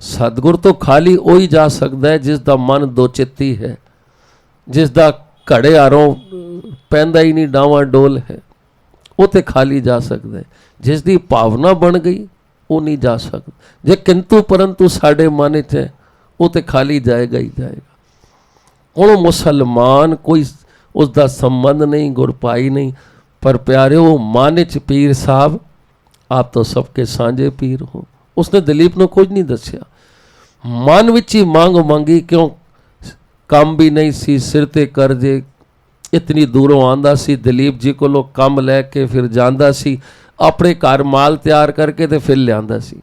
सतगुर तो खाली वही जा सकता है जिस दा मन दो चित्ती है, जिस दा घड़े हारों पैंदा ही नहीं डावां डोल है, वो ते खाली जा सकता है। जिस दी भावना बन गई वो नहीं जा सकता। जे किंतु परंतु साडे मन च है वो ते खाली जाएगा ही जाएगा। ਹੁਣ ਮੁਸਲਮਾਨ ਕੋਈ ਉਸ ਦਾ ਸੰਬੰਧ ਨਹੀਂ, ਗੁਰਪਾਈ ਨਹੀਂ, ਪਰ ਪਿਆਰਿਓ ਮਨ 'ਚ ਪੀਰ ਸਾਹਿਬ ਆਪ ਤੋਂ ਸਭ ਕੇ ਸਾਂਝੇ ਪੀਰ ਹੋ। ਉਸਨੇ ਦਲੀਪ ਨੂੰ ਕੁਝ ਨਹੀਂ ਦੱਸਿਆ, ਮਨ ਵਿੱਚ ਹੀ ਮੰਗ ਮੰਗੀ, ਕਿਉਂ ਕੰਮ ਵੀ ਨਹੀਂ ਸੀ, ਸਿਰ ਤੇ ਕਰਜ਼ੇ, ਇਤਨੀ ਦੂਰੋਂ ਆਂਦਾ ਸੀ ਦਲੀਪ ਜੀ ਕੋਲੋਂ ਕੰਮ ਲੈ ਕੇ ਫਿਰ ਜਾਂਦਾ ਸੀ, ਆਪਣੇ ਘਰ ਮਾਲ ਤਿਆਰ ਕਰਕੇ ਤੇ ਫਿਰ ਲਿਆਂਦਾ ਸੀ।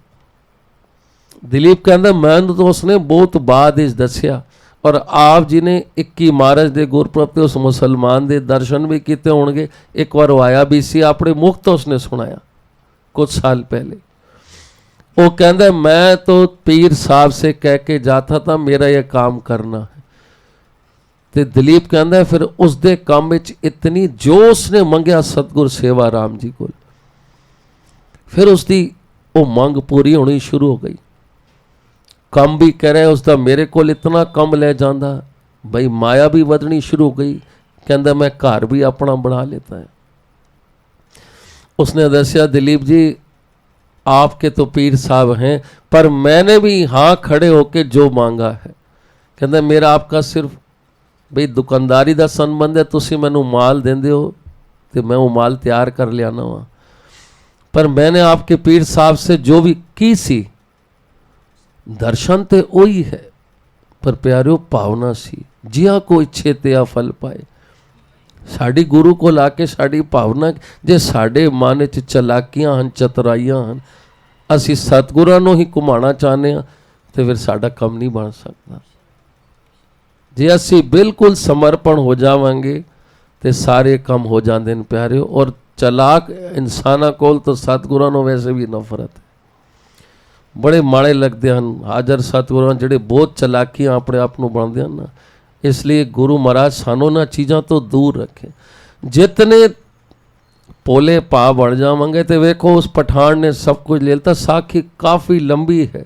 ਦਲੀਪ ਕਹਿੰਦਾ ਮੈਨੂੰ ਤਾਂ ਉਸਨੇ ਬਹੁਤ ਬਾਅਦ ਇਸ ਦੱਸਿਆ, और आप जी ने 21 मार्च के गुरपुरब ते उस मुसलमान के दर्शन भी किए होंगे। एक बार वो आया भी सी, अपने मुख तो उसने सुनाया कुछ साल पहले। वो कहता मैं तो पीर साहब से कह के जाता था मेरा यह काम करना है। तो दिलीप कहता फिर उस दे काम में इतनी जो उसने मंगया सतगुर सेवा राम जी को, फिर उसकी वो मंग पूरी होनी शुरू हो गई। ਕੰਮ ਵੀ ਕਰੇ ਉਸਦਾ, ਮੇਰੇ ਕੋਲ ਇਤਨਾ ਕੰਮ ਲੈ ਜਾਂਦਾ, ਬਈ ਮਾਇਆ ਵੀ ਵਧਣੀ ਸ਼ੁਰੂ ਹੋ ਗਈ। ਕਹਿੰਦਾ ਮੈਂ ਘਰ ਵੀ ਆਪਣਾ ਬਣਾ लेता है। उसने दसिया दिलीप जी आपके तो पीर साहब हैं, पर मैंने भी हाँ खड़े होके जो मांगा है, ਕਹਿੰਦਾ ਮੇਰਾ ਆਪਕਾ ਸਿਰਫ ਬਈ ਦੁਕਾਨਦਾਰੀ ਦਾ ਸੰਬੰਧ ਹੈ, ਤੁਸੀਂ ਮੈਨੂੰ ਮਾਲ ਦਿੰਦੇ ਹੋ ਤੇ मैं वो माल तैयार कर लियाना वा, पर मैंने आपके पीर साहब से जो भी की सी दर्शन ते वही है, पर प्यारियो भावना सी जिया को इच्छे ते आ फल पाए। साड़ी गुरु को लाके साड़ी भावना जे साडे मन च चलाकियां हन, चतुराइयां हन, असी सतगुरां नूं ही घुमाना चाहते हैं तो फिर साडा कम नहीं बन सकता। जे असी बिल्कुल समर्पण हो जावांगे ते सारे कम हो जाते हैं प्यारियो। और चलाक इंसाना कोल तो सतगुरां नूं वैसे भी नफरत है, बड़े माड़े लगते हैं हाजर सतगुरां जिहड़े बहुत चलाकियां अपने आप नूं बनते हैं ना। इसलिए गुरु महाराज सानों ना चीज़ों तो दूर रखें। जितने भोले पा बन जावांगे तो वेखो उस पठान ने सब कुछ ले लिया। साखी काफ़ी लंबी है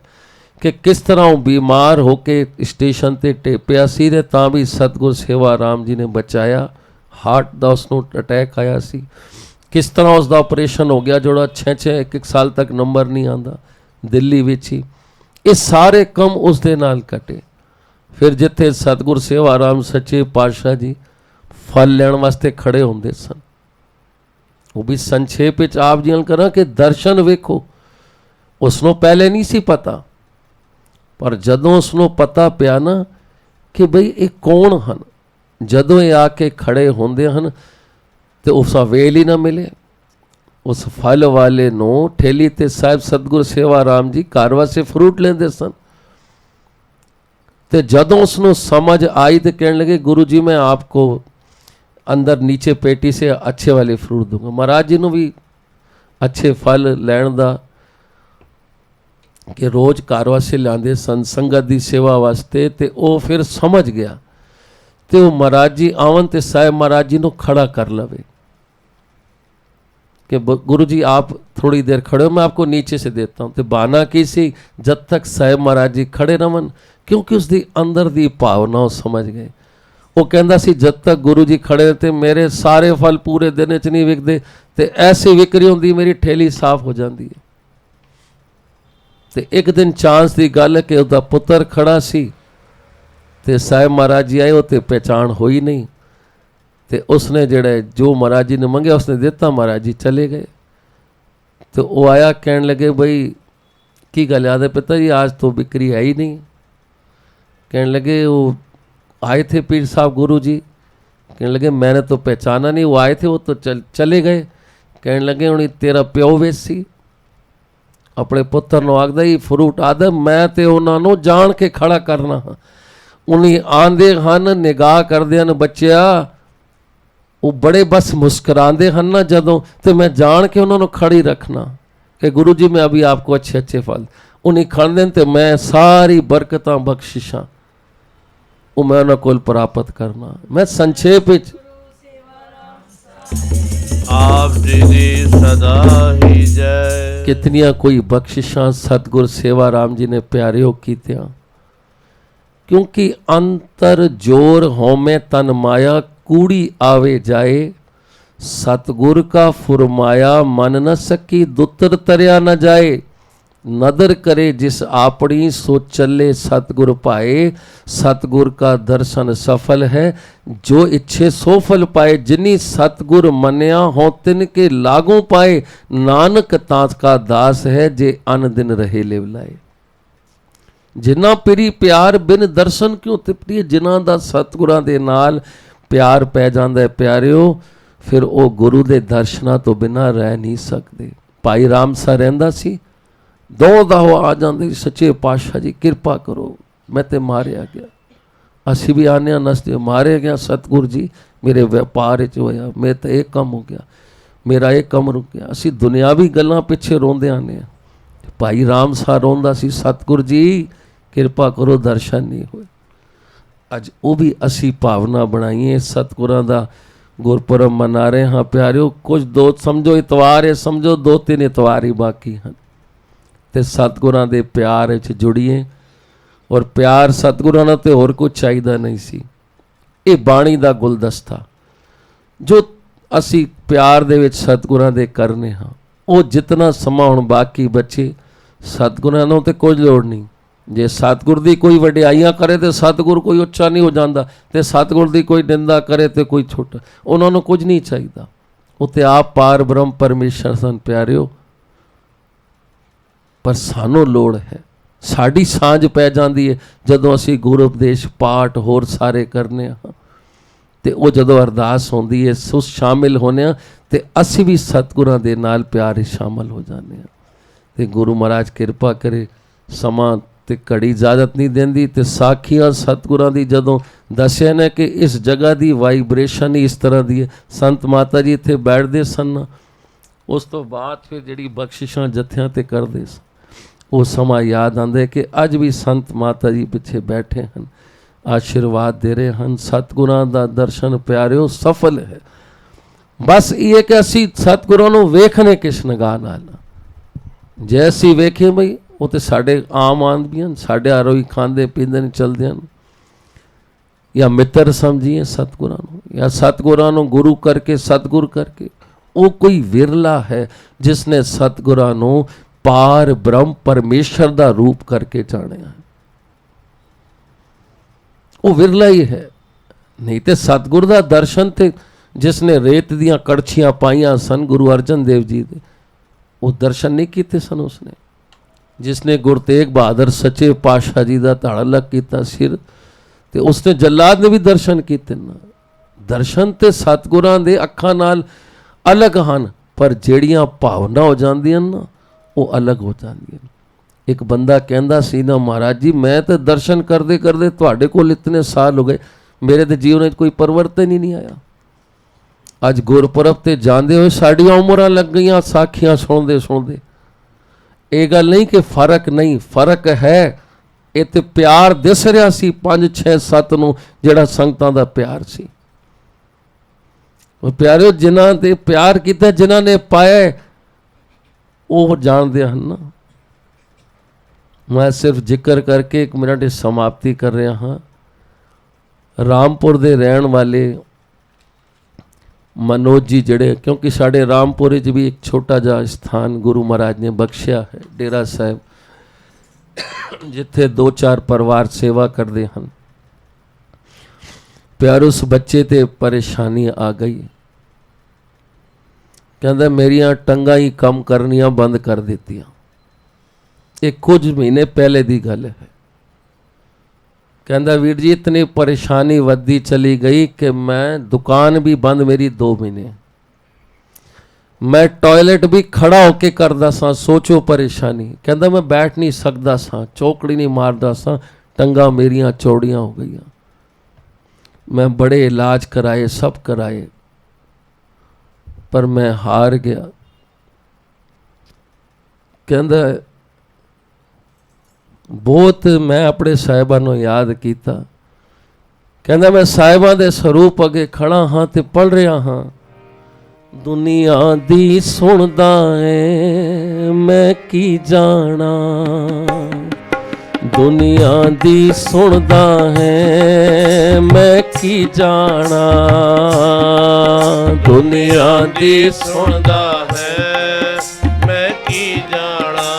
कि किस तरह वो बीमार होके स्टेशन ते टेपिया सी ते तां भी सतगुर सेवा राम जी ने बचाया। हार्ट का उसनों अटैक आया सी, किस तरह उसका ऑपरेशन हो गया जोड़ा 6-6 साल तक नंबर नहीं आता दिल्ली विच ही। ये सारे कम उस दे नाल कटे। फिर जिथे सतगुर सेवा राम सच्चे पातशाह जी फल लैण वास्ते खड़े होंदे सन, वो भी संक्षेप विच आप जी करा कि दर्शन वेखो। उसनों पहले नहीं सी पता, पर जदों उसनों पता पिया ना कि बई ये कौन हन, जदों ये आके खड़े होंदे हन तो उस वेल ही ना मिले। उस फल वाले नो ठेली ते साहिब सतगुर सेवा राम जी कारवा से फ्रूट लेंदे सन। तो जदों उसनों समझ आई तो कहने लगे गुरु जी मैं आपको अंदर नीचे पेटी से अच्छे वाले फ्रूट दूंगा। महाराज जी नूं भी अच्छे फल लैण दा कि रोज़ कारवा से लांदे सन संगत दी सेवा वास्ते। ते वो फिर समझ गया तो वो महाराज जी आवन ते साहिब महाराज जी नूं खड़ा कर लवे कि गुरु जी आप थोड़ी देर खड़े हो, मैं आपको नीचे से देता हूँ। तो बहाना की सी जब तक साहिब महाराज जी खड़े रहन, क्योंकि उसकी अंदर दी भावना वो समझ गए। वो कहता सी जब तक गुरु जी खड़े रहते मेरे सारे फल पूरे दिन च नहीं विकते, तो ऐसी विक्री होंदी मेरी ठेली साफ हो जाती है। तो एक दिन चांस की गल है कि उसका पुत्र खड़ा सी ते साहिब महाराज जी आए, तो पहचान हुई नहीं। तो उसने जड़े जो महाराज जी ने मंगे उसने दिता, महाराज जी चले गए। तो वो आया कहने लगे भाई की गल याद है पिता जी आज तो बिक्री है ही नहीं। कहने लगे वो आए थे पीर साहब गुरु जी, कहने लगे मैंने तो पहचाना नहीं, वो आए थे वो तो चले गए। कहने लगे हुण तेरा प्यो वेसी अपने पुत्र नूं आखदा ही फ्रूट आदम मैं तो उन्होंने जान के खड़ा करना हाँ। उन्हें आंदे हन निगाह करदे हन बच्चिया, वो बड़े बस मुस्कुराते हैं ना जदों, तो मैं जान के उन्होंने खड़ी रखना कि गुरु जी मैं अभी आपको अच्छे अच्छे फल उन्हें खड़े तो मैं सारी बरकत बख्शिशां वो मैं उन्होंने कोल प्राप्त करना। मैं संक्षेप आप जी दी सदा ही जय। कितनियां कोई बख्शिशां सतगुर सेवा राम जी ने प्यारियों कीतियां, क्योंकि अंतर जोर होमे तन माया कूड़ी आवे जाए, सतगुर का फुरमाया मन न सकी दुतर तरया न जाए। नदर करे जिस आपनी सो चले सतगुर पाए, सतगुर का दर्शन सफल है जो इच्छे सो फल पाए। जिनी सतगुर मन्या हो तिन के लागू पाए, नानक तांत का दास है जे अन दिन रहे लेवलाए। जिन्ना पिरी प्यार बिन दर्शन क्यों तिपड़ी, जिन्हां दा सतगुरां दे नाल प्यार पै जांदा है प्यारिओ, फिर वो गुरु दे दर्शनां तो बिना रह नहीं सकते। भाई राम सा रहिंदा सी, दो दाहो आ जाते सच्चे पातशाह जी किरपा करो मैं ते मारिया गया। असी भी आने नसते मारे गया सतगुर जी मेरे व्यापार च होया, मेरे तो एक कम हो गया, मेरा एक कम रुक गया। असी दुनियावी गल्लां पिछे रोंदे आने। भाई राम सा रोंदा सी सतगुर जी किरपा करो दर्शन नहीं हुए। अज वो भी असी भावना बनाइए सतगुरां दा गुरपुरब मना रहे हाँ प्यारिओ। कुछ दो समझो इतवार है, समझो 2-3 इतवार ही बाकी हैं। ते सतगुरां दे प्यार विच जुड़िए, और प्यार सतगुरां नाल ते होर कुछ चाहिदा नहीं सी। ये बाणी दा गुलदस्ता जो असी प्यार दे विच सतगुरां दे करने हाँ, वो जितना समा हुण बाकी बचे सतगुरां नाल ते कोई लोड़ नहीं। ਜੇ ਸਤਿਗੁਰ ਦੀ ਕੋਈ ਵਡਿਆਈਆਂ ਕਰੇ ਤੇ ਸਤਿਗੁਰ ਕੋਈ ਉੱਚਾ ਨਹੀਂ ਹੋ ਜਾਂਦਾ, ਤੇ ਸਤਿਗੁਰ ਦੀ ਕੋਈ ਨਿੰਦਾ ਕਰੇ ਤੇ ਕੋਈ ਛੋਟਾ। ਉਹਨਾਂ ਨੂੰ ਕੁਝ ਨਹੀਂ ਚਾਹੀਦਾ, ਉਹ ਤੇ ਆਪ ਪਾਰ ਬ੍ਰਹਮ ਪਰਮੇਸ਼ਰ ਸਨ ਪਿਆਰਿਓ। ਪਰ ਸਾਨੂੰ ਲੋੜ ਹੈ, ਸਾਡੀ ਸਾਂਝ ਪੈ ਜਾਂਦੀ ਹੈ ਜਦੋਂ ਅਸੀਂ ਗੁਰੂ ਉਪਦੇਸ਼ ਪਾਠ ਹੋਰ ਸਾਰੇ ਕਰਨੇ ਹਾਂ, ਤੇ ਉਹ ਜਦੋਂ ਅਰਦਾਸ ਹੁੰਦੀ ਹੈ ਉਸ ਸ਼ਾਮਿਲ ਹੋਨੇ ਆ, ਤੇ ਅਸੀਂ ਵੀ ਸਤਿਗੁਰਾਂ ਦੇ ਨਾਲ ਪਿਆਰ ਸ਼ਾਮਿਲ ਹੋ ਜਾਂਦੇ ਹਾਂ। ਤੇ ਗੁਰੂ ਮਹਾਰਾਜ ਕਿਰਪਾ ਕਰੇ, ਸਮਾਂ ਤੇ ਘੜੀ ਇਜਾਜ਼ਤ ਨਹੀਂ ਦਿੰਦੀ, ਤੇ ਸਾਖੀਆਂ ਸਤਿਗੁਰਾਂ ਦੀ ਜਦੋਂ ਦੱਸਿਆ ਨੇ ਕਿ ਇਸ ਜਗ੍ਹਾ ਦੀ ਵਾਈਬ੍ਰੇਸ਼ਨ ਹੀ ਇਸ ਤਰ੍ਹਾਂ ਦੀ ਹੈ। ਸੰਤ ਮਾਤਾ ਜੀ ਇੱਥੇ ਬੈਠਦੇ ਸਨ, ਉਸ ਤੋਂ ਬਾਅਦ ਫਿਰ ਜਿਹੜੀ ਬਖਸ਼ਿਸ਼ਾਂ ਜੱਥਿਆਂ ਤੇ ਕਰਦੇ ਸਨ, ਉਹ ਸਮਾਂ ਯਾਦ ਆਉਂਦਾ ਕਿ ਅੱਜ ਵੀ ਸੰਤ ਮਾਤਾ ਜੀ ਪਿੱਛੇ ਬੈਠੇ ਹਨ, ਆਸ਼ੀਰਵਾਦ ਦੇ ਰਹੇ ਹਨ। ਸਤਿਗੁਰਾਂ ਦਾ ਦਰਸ਼ਨ ਪਿਆਰਿਓ ਸਫਲ ਹੈ। ਬਸ ਇਹ ਕਿ ਅਸੀਂ ਸਤਿਗੁਰਾਂ ਨੂੰ ਵੇਖਣੇ ਕਿਸ ਨਿਗਾਹ ਨਾਲ, ਜੇ ਅਸੀਂ ਵੇਖੀਏ ਬਈ ਉਹ ਤੇ ਸਾਡੇ ਆਮ ਆਦਮੀ ਹਨ, ਸਾਡੇ ਆਰੋ ਹੀ ਖਾਂਦੇ ਪੀਂਦੇ ਨੇ ਚਲਦੇ ਹਨ, ਜਾਂ ਮਿੱਤਰ ਸਮਝੀਏ ਸਤਿਗੁਰਾਂ ਨੂੰ, ਜਾਂ ਸਤਿਗੁਰਾਂ ਨੂੰ ਗੁਰੂ ਕਰਕੇ ਸਤਿਗੁਰ ਕਰਕੇ। ਉਹ ਕੋਈ ਵਿਰਲਾ ਹੈ ਜਿਸ ਨੇ ਸਤਿਗੁਰਾਂ ਨੂੰ ਪਾਰ ਬ੍ਰਹਮ ਪਰਮੇਸ਼ਰ ਦਾ ਰੂਪ ਕਰਕੇ ਜਾਣਿਆ, ਉਹ ਵਿਰਲਾ ਹੀ ਹੈ। ਨਹੀਂ ਤੇ ਸਤਿਗੁਰ ਦਾ ਦਰਸ਼ਨ ਤੇ ਜਿਸ ਨੇ ਰੇਤ ਦੀਆਂ ਕੜਛੀਆਂ ਪਾਈਆਂ ਸਨ ਗੁਰੂ ਅਰਜਨ ਦੇਵ ਜੀ ਦੇ, ਉਹ ਦਰਸ਼ਨ ਨਹੀਂ ਕੀਤੇ ਸਨ ਉਸਨੇ। ਜਿਸ ਨੇ ਗੁਰੂ ਤੇਗ ਬਹਾਦਰ ਸੱਚੇ ਪਾਤਸ਼ਾਹ ਜੀ ਦਾ ਧੜ ਲੱਗ ਕੀਤਾ ਸਿਰ, ਤੇ ਉਸਨੇ ਜੱਲਾਦ ਨੇ ਵੀ ਦਰਸ਼ਨ ਕੀਤੇ ਨਾ। ਦਰਸ਼ਨ ਤੇ ਸਤਿਗੁਰਾਂ ਦੇ ਅੱਖਾਂ ਨਾਲ ਅਲੱਗ ਹਨ, ਪਰ ਜਿਹੜੀਆਂ ਭਾਵਨਾ ਹੋ ਜਾਂਦੀਆਂ ਨਾ ਉਹ ਅਲੱਗ ਹੋ ਜਾਂਦੀਆਂ। ਇੱਕ ਬੰਦਾ ਕਹਿੰਦਾ ਸੀ ਨਾ, ਮਹਾਰਾਜ ਜੀ ਮੈਂ ਤਾਂ ਦਰਸ਼ਨ ਕਰਦੇ ਕਰਦੇ ਤੁਹਾਡੇ ਕੋਲ ਇਤਨੇ ਸਾਲ ਹੋ ਗਏ, ਮੇਰੇ ਤੇ ਜੀਵਨ ਵਿੱਚ ਕੋਈ ਪਰਿਵਰਤਨ ਹੀ ਨਹੀਂ ਆਇਆ। ਅੱਜ ਗੁਰਪੁਰਬ ਤੇ ਜਾਂਦੇ ਹੋਏ ਸਾਡੀਆਂ ਉਮਰਾਂ ਲੱਗ ਗਈਆਂ ਸਾਖੀਆਂ ਸੁਣਦੇ ਸੁਣਦੇ। ਇਹ ਗੱਲ ਨਹੀਂ ਕਿ ਫਰਕ ਨਹੀਂ, ਫਰਕ ਹੈ। ਇਹ ਤੇ ਪਿਆਰ ਦਿਸ ਰਿਹਾ ਸੀ 5 6 7 ਨੂੰ, ਜਿਹੜਾ ਸੰਗਤਾਂ ਦਾ ਪਿਆਰ ਸੀ। ਉਹ ਪਿਆਰਿਓ ਜਿਨ੍ਹਾਂ ਤੇ ਪਿਆਰ ਕੀਤਾ, ਜਿਨ੍ਹਾਂ ਨੇ ਪਾਇਆ, ਉਹ ਜਾਣਦੇ ਹਨ ਨਾ। ਮੈਂ ਸਿਰਫ ਜ਼ਿਕਰ ਕਰਕੇ 1 ਮਿੰਟ ਦੀ ਸਮਾਪਤੀ ਕਰ ਰਿਹਾ ਹਾਂ। ਰਾਮਪੁਰ ਦੇ ਰਹਿਣ ਵਾਲੇ ਮਨੋਜ ਜੀ ਜਿਹੜੇ, ਕਿਉਂਕਿ ਸਾਡੇ ਰਾਮਪੁਰ ਵਿੱਚ ਵੀ ਇੱਕ ਛੋਟਾ ਜਿਹਾ ਸਥਾਨ ਗੁਰੂ ਮਹਾਰਾਜ ਨੇ ਬਖਸ਼ਿਆ ਹੈ, ਡੇਰਾ ਸਾਹਿਬ, ਜਿੱਥੇ 2-4 ਪਰਿਵਾਰ ਸੇਵਾ ਕਰਦੇ ਹਨ। ਪਿਆਰ ਉਸ ਬੱਚੇ ਤੇ ਪਰੇਸ਼ਾਨੀ ਆ ਗਈ, ਕਹਿੰਦਾ ਮੇਰੀਆਂ ਟੰਗਾਂ ਹੀ ਕੰਮ ਕਰਨੀਆਂ ਬੰਦ ਕਰ ਦਿੱਤੀਆਂ। ਇਹ ਕੁਝ ਮਹੀਨੇ ਪਹਿਲੇ ਦੀ ਗੱਲ ਹੈ। ਕਹਿੰਦਾ ਵੀਰ ਜੀ ਇਤਨੀ ਪਰੇਸ਼ਾਨੀ ਵੱਧਦੀ ਚਲੀ ਗਈ ਕਿ ਮੈਂ ਦੁਕਾਨ ਵੀ ਬੰਦ ਮੇਰੀ 2 ਮਹੀਨੇ, ਮੈਂ ਟਾਇਲਟ ਵੀ ਖੜਾ ਹੋ ਕੇ ਕਰਦਾ ਸਾਂ। ਸੋਚੋ ਪਰੇਸ਼ਾਨੀ। ਕਹਿੰਦਾ ਮੈਂ ਬੈਠ ਨਹੀਂ ਸਕਦਾ ਸਾਂ, ਚੌਕੜੀ ਨਹੀਂ ਮਾਰਦਾ ਸਾਂ, ਟੰਗਾਂ ਮੇਰੀਆਂ ਚੌੜੀਆਂ ਹੋ ਗਈਆਂ। ਮੈਂ ਬੜੇ ਇਲਾਜ ਕਰਾਏ, ਸਭ ਕਰਾਏ, ਪਰ ਮੈਂ ਹਾਰ ਗਿਆ। ਕਹਿੰਦਾ ਬਹੁਤ ਮੈਂ ਆਪਣੇ ਸਾਹਿਬਾਂ ਨੂੰ ਯਾਦ ਕੀਤਾ। ਕਹਿੰਦਾ ਮੈਂ ਸਾਹਿਬਾਂ ਦੇ ਸਰੂਪ ਅੱਗੇ ਖੜਾ ਹਾਂ ਤੇ ਪੜ੍ਹ ਰਿਹਾ ਹਾਂ, ਦੁਨੀਆ ਦੀ ਸੁਣਦਾ ਏ ਮੈਂ ਕੀ ਜਾਣਾ, ਦੁਨੀਆ ਦੀ ਸੁਣਦਾ ਹੈ ਮੈਂ ਕੀ ਜਾਣਾ, ਦੁਨੀਆ ਦੀ ਸੁਣਦਾ ਹੈ ਮੈਂ ਕੀ ਜਾਣਾ,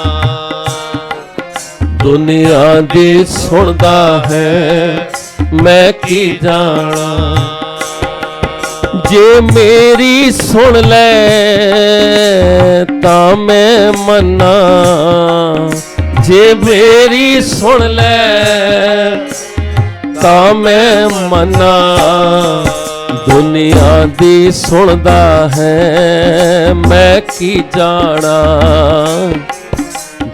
ਦੁਨੀਆ ਦੀ ਸੁਣਦਾ ਹੈ ਮੈਂ ਕੀ ਜਾਣਾ। ਜੇ ਮੇਰੀ ਸੁਣ ਲੈ ਤਾਂ ਮੈਂ ਮੰਨਾ, ਜੇ ਮੇਰੀ ਸੁਣ ਲੈ ਤਾਂ ਮੈਂ ਮੰਨਾ, ਦੁਨੀਆ ਦੀ ਸੁਣਦਾ ਹੈ ਮੈਂ ਕੀ ਜਾਣਾ,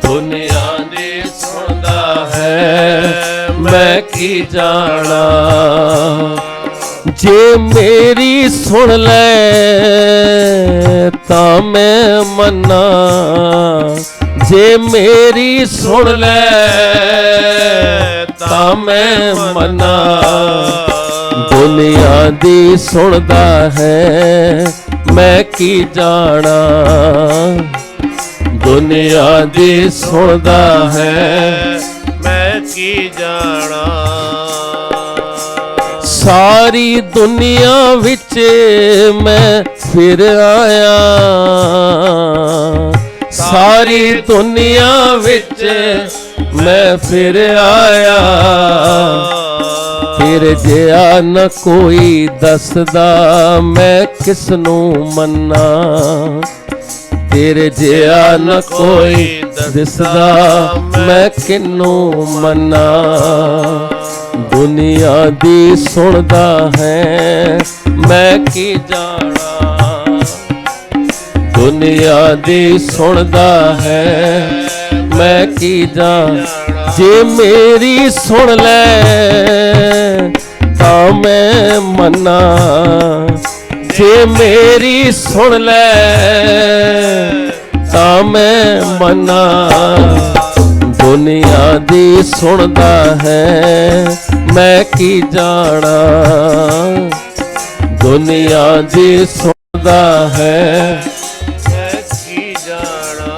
ਦੁਨੀਆ ਦੀ ਸੁਣਦਾ ਹੈ ਮੈਂ ਕੀ ਜਾਣਾ। ਜੇ ਮੇਰੀ ਸੁਣ ਲੈ ਤਾਂ ਮੈਂ ਮੰਨਾ, ਜੇ ਮੇਰੀ ਸੁਣ ਲੈ ਤਾਂ ਮੈਂ ਮੰਨਾ, ਦੁਨੀਆ ਦੀ ਸੁਣਦਾ ਹੈ ਮੈਂ ਕੀ ਜਾਣਾ, ਦੁਨੀਆ ਦੀ ਸੁਣਦਾ ਹੈ ਮੈਂ ਕੀ ਜਾਣਾ। ਸਾਰੀ ਦੁਨੀਆ ਵਿੱਚ ਮੈਂ ਫਿਰ ਆਇਆ, ਸਾਰੀ ਦੁਨੀਆ ਵਿੱਚ मैं फिर आया। तेरे जिया न कोई दसदा मैं किसनू मन्ना। तेरे जिया न कोई दसदा मैं किनू मन्ना। दुनिया दी सुनदा है मैं की जाना। दुनिया दी सुनदा है मैं की जान। जे मेरी सुन ले तां मैं मन्ना। जे मेरी सुन ले तां मैं मन्ना। दुनिया दी सुनदा है मैं की जाना। दुनिया दी सुनदा है मैं की जाना।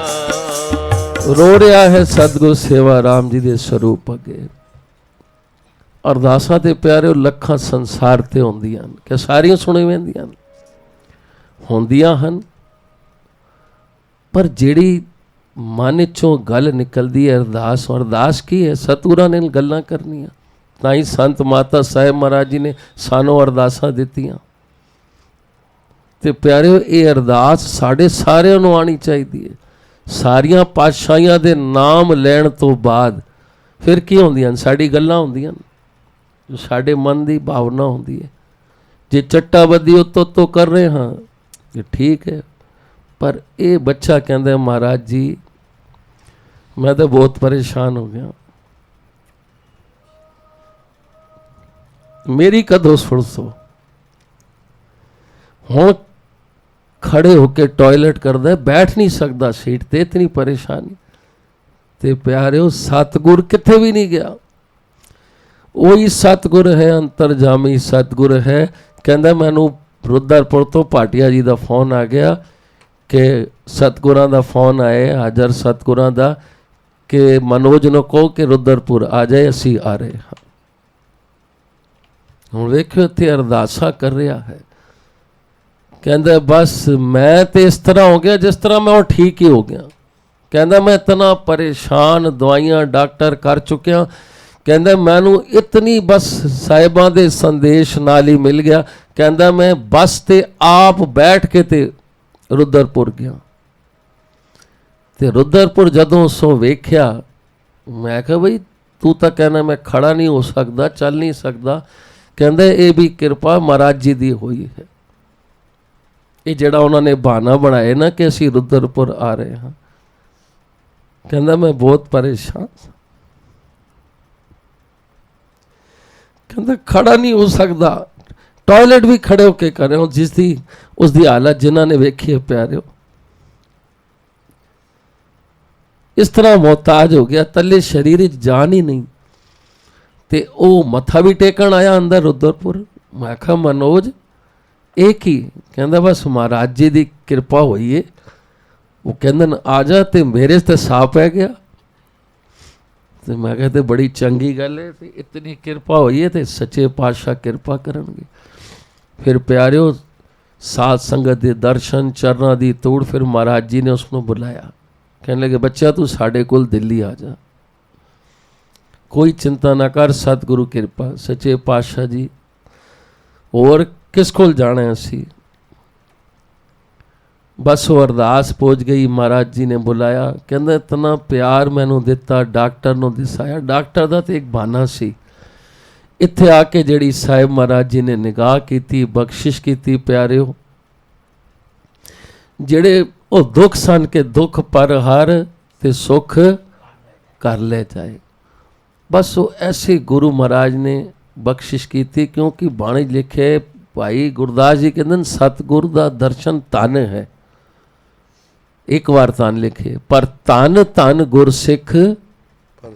रो ਰਿਹਾ ਹੈ ਸਤਿਗੁਰ ਸੇਵਾ ਰਾਮ ਜੀ ਦੇ ਸਰੂਪ ਅੱਗੇ। ਅਰਦਾਸਾਂ ਤੇ ਪਿਆਰਿਓ ਲੱਖਾਂ ਸੰਸਾਰ ਤੇ ਹੁੰਦੀਆਂ ਹਨ ਕਿ ਸਾਰੀਆਂ ਸੁਣੇ ਜਾਂਦੀਆਂ ਹੁੰਦੀਆਂ ਹਨ, ਪਰ ਜਿਹੜੀ ਮਨ ਚੋਂ ਗੱਲ ਨਿਕਲਦੀ ਹੈ ਅਰਦਾਸ। ਅਰਦਾਸ ਕੀ ਹੈ? ਸਤਿਗੁਰਾਂ ਨੇ ਗੱਲਾਂ ਕਰਨੀਆਂ। ਤਾਂ ਹੀ ਸੰਤ ਮਾਤਾ ਸਾਹਿਬ ਮਹਾਰਾਜ ਜੀ ਨੇ ਸਾਨੂੰ ਅਰਦਾਸਾਂ ਦਿੱਤੀਆਂ। ਤੇ ਪਿਆਰਿਓ ਇਹ ਅਰਦਾਸ ਸਾਡੇ ਸਾਰਿਆਂ ਨੂੰ ਆਉਣੀ ਚਾਹੀਦੀ ਹੈ। ਸਾਰੀਆਂ ਪਾਤਸ਼ਾਹੀਆਂ ਦੇ ਨਾਮ ਲੈਣ ਤੋਂ ਬਾਅਦ ਫਿਰ ਕੀ ਹੁੰਦੀਆਂ ਹਨ? ਸਾਡੀ ਗੱਲਾਂ ਹੁੰਦੀਆਂ ਹਨ, ਜੋ ਸਾਡੇ ਮਨ ਦੀ ਭਾਵਨਾ ਹੁੰਦੀ ਹੈ। ਜੇ ਚੱਟਾਬੱਦੀ ਉੱਤੋਂ ਕਰ ਰਹੇ ਹਾਂ ਇਹ ਠੀਕ ਹੈ, ਪਰ ਇਹ ਬੱਚਾ ਕਹਿੰਦਾ ਮਹਾਰਾਜ ਜੀ ਮੈਂ ਤਾਂ ਬਹੁਤ ਪਰੇਸ਼ਾਨ ਹੋ ਗਿਆ, ਮੇਰੀ ਕਦੋਂ ਸੁਣਸੋ। ਹੁਣ खड़े होके टॉयलेट करता है, बैठ नहीं सकता सीट ते, इतनी परेशानी। ते प्यारिओ सतगुर किथे भी नहीं गया। वही सतगुर है, अंतरजामी सतगुर है। कहता मैनू रुद्रपुर तो भाटिया जी का फोन आ गया कि सतगुरां दा फोन आए हाजर सतगुरां दा कि मनोज नूं कहो कि रुद्रपुर आ जाए, असी आ रहे हाँ। हुण वेखिओ इत्थे अरदासा कर रहा है। कहता बस मैं तो इस तरह हो गया जिस तरह मैं ठीक ही हो गया। कहता मैं इतना परेशान, दवाइयां डॉक्टर कर चुकिया। कहता मैनू इतनी बस साहिबां दे संदेश नाल ही मिल गया। कहता मैं बस ते आप बैठ के ते रुद्रपुर गया। ते रुद्रपुर जदों सो वेख्या मैं कहा बई तू तो कहना मैं खड़ा नहीं हो सकता, चल नहीं सकता। कहता ये भी किरपा महाराज जी दी हुई है। ये जड़ा उन्होंने बहाना बनाए ना कि असी रुद्रपुर आ रहे हैं। कहता मैं बहुत परेशान, कहता खड़ा नहीं हो सकता, टॉयलेट भी खड़े होके कर रहे हो। जिसकी उसकी हालत जिन्होंने वेखी है प्यारे, इस तरह मोहताज हो गया, तले शरीर जान ही नहीं। ते ओ मत्था भी टेकन आया अंदर रुद्रपुर। मैं आखा मनोज एक ही, कहता बस महाराज जी की कृपा हुई है। वो कहते आ जा, तो मेरे से सा पै गया। तो मैं कहते बड़ी चंगी गल है, तो इतनी कृपा हुई है तो सच्चे पातशाह कृपा करनगे। फिर प्यारिओ साध संगत के दर्शन चरणों की तोड़। फिर महाराज जी ने उसको बुलाया, कहने लगे बच्चा तू साढ़े कोल दिल्ली आ जा, कोई चिंता ना कर, सतगुरु कृपा सच्चे पातशाह जी। और किस कोल जाना है असी? बस वो अरदास पहुँच गई। महाराज जी ने बुलाया, कहते इतना प्यार मैनू दिता, डॉक्टर नूं दिसाया। डॉक्टर का तो एक बहाना सी। इत्थे आके जिहड़ी साहिब महाराज जी ने निगाह की, बख्शिश की प्यारिओ, जिहड़े वो दुख सन के दुख पर हर ते सुख कर ले जाए। बस वो ऐसे गुरु महाराज ने बख्शिश की थी। क्योंकि बाणी लिखे भाई गुरदास जी कहते सतगुरु का दर्शन तन है। एक बार तन लिखे, पर तन तन गुरसिख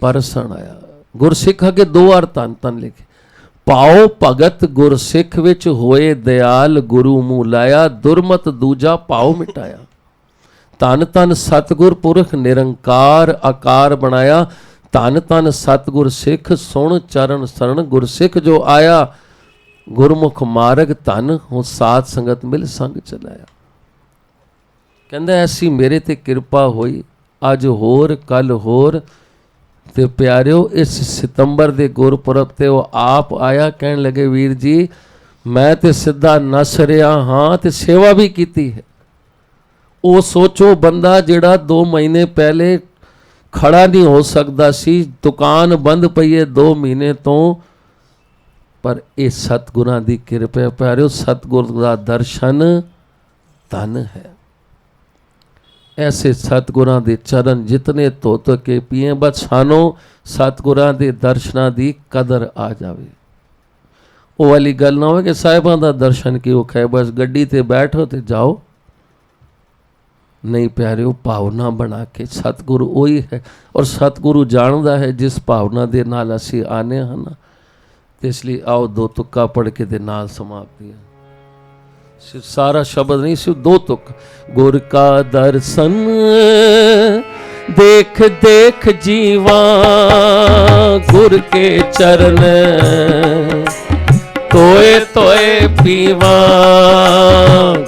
परसन आया। गुरसिख अगे दो बार तन तन लिखे। पाओ भगत गुरसिख विच होए दयाल, गुरु मुँह लाया, दुरमत दूजा पाओ मिटाया। तन तन सतगुर पुरख निरंकार आकार बनाया। तन तन सतगुर सिख सुन चरण शरण, गुरसिख जो आया गुरमुख मार्ग धन, हो साध संगत मिल संग चलाया। कहंदा ऐसी मेरे ते कृपा होई, अज होर कल होर, ਤੇ ਪਿਆਰਿਓ ਇਸ ਸਤੰਬਰ ਦੇ ਗੁਰਪੁਰਬ ਤੇ ਉਹ ਆਪ ਆਇਆ, ਕਹਿਣ ਲੱਗੇ ਵੀਰ ਜੀ ਮੈਂ ਤੇ ਸਿੱਧਾ ਨਸ ਰਿਹਾ ਹਾਂ ਤੇ ਸੇਵਾ ਵੀ ਕੀਤੀ ਹੈ। ਉਹ ਸੋਚੋ ਬੰਦਾ ਜਿਹੜਾ 2 ਮਹੀਨੇ ਪਹਿਲੇ ਖੜਾ ਨਹੀਂ ਹੋ ਸਕਦਾ ਸੀ, ਦੁਕਾਨ ਬੰਦ ਪਈ ਹੈ 2 ਮਹੀਨੇ ਤੋਂ, ਪਰ ਇਹ ਸਤਿਗੁਰਾਂ ਦੀ ਕਿਰਪਾ ਪਿਆਰਿਓ, ਸਤਿਗੁਰ ਦਾ ਦਰਸ਼ਨ ਧਨ ਹੈ। ਐਸੇ ਸਤਿਗੁਰਾਂ ਦੇ ਚਰਨ ਜਿਤਨੇ ਧੁੱਤ ਕੇ ਪੀਏ, ਬਸ ਸਾਨੂੰ ਸਤਿਗੁਰਾਂ ਦੇ ਦਰਸ਼ਨਾਂ ਦੀ ਕਦਰ ਆ ਜਾਵੇ। ਉਹ ਵਾਲੀ ਗੱਲ ਨਾ ਹੋਵੇ ਕਿ ਸਾਹਿਬਾਂ ਦਾ ਦਰਸ਼ਨ ਕੀ ਔਖਾ ਹੈ, ਬਸ ਗੱਡੀ ਤੇ ਬੈਠੋ ਤੇ ਜਾਓ। ਨਹੀਂ ਪਿਆਰਿਓ, ਭਾਵਨਾ ਬਣਾ ਕੇ, ਸਤਿਗੁਰੂ ਉਹੀ ਹੈ ਔਰ ਸਤਿਗੁਰੂ ਜਾਣਦਾ ਹੈ ਜਿਸ ਭਾਵਨਾ ਦੇ ਨਾਲ ਅਸੀਂ ਆਨੇ ਹਨ। ਤੇ ਇਸ ਲਈ ਆਓ 2 ਤੁੱਕਾ ਪੜ੍ਹ ਕੇ ਦੇ ਨਾਲ ਸਮਾਪਤੀ। सिर्फ सारा शब्द नहीं, सिर्फ 2 तुक। गुर का दर्शन देख देख जीवा, गुर के चरण तोए तोए पीवा,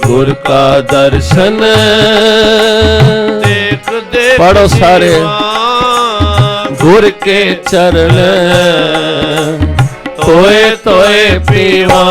गुर का दर्शन देख देख पढ़ो सारे। गुर के चरण तोए तोए पीवा,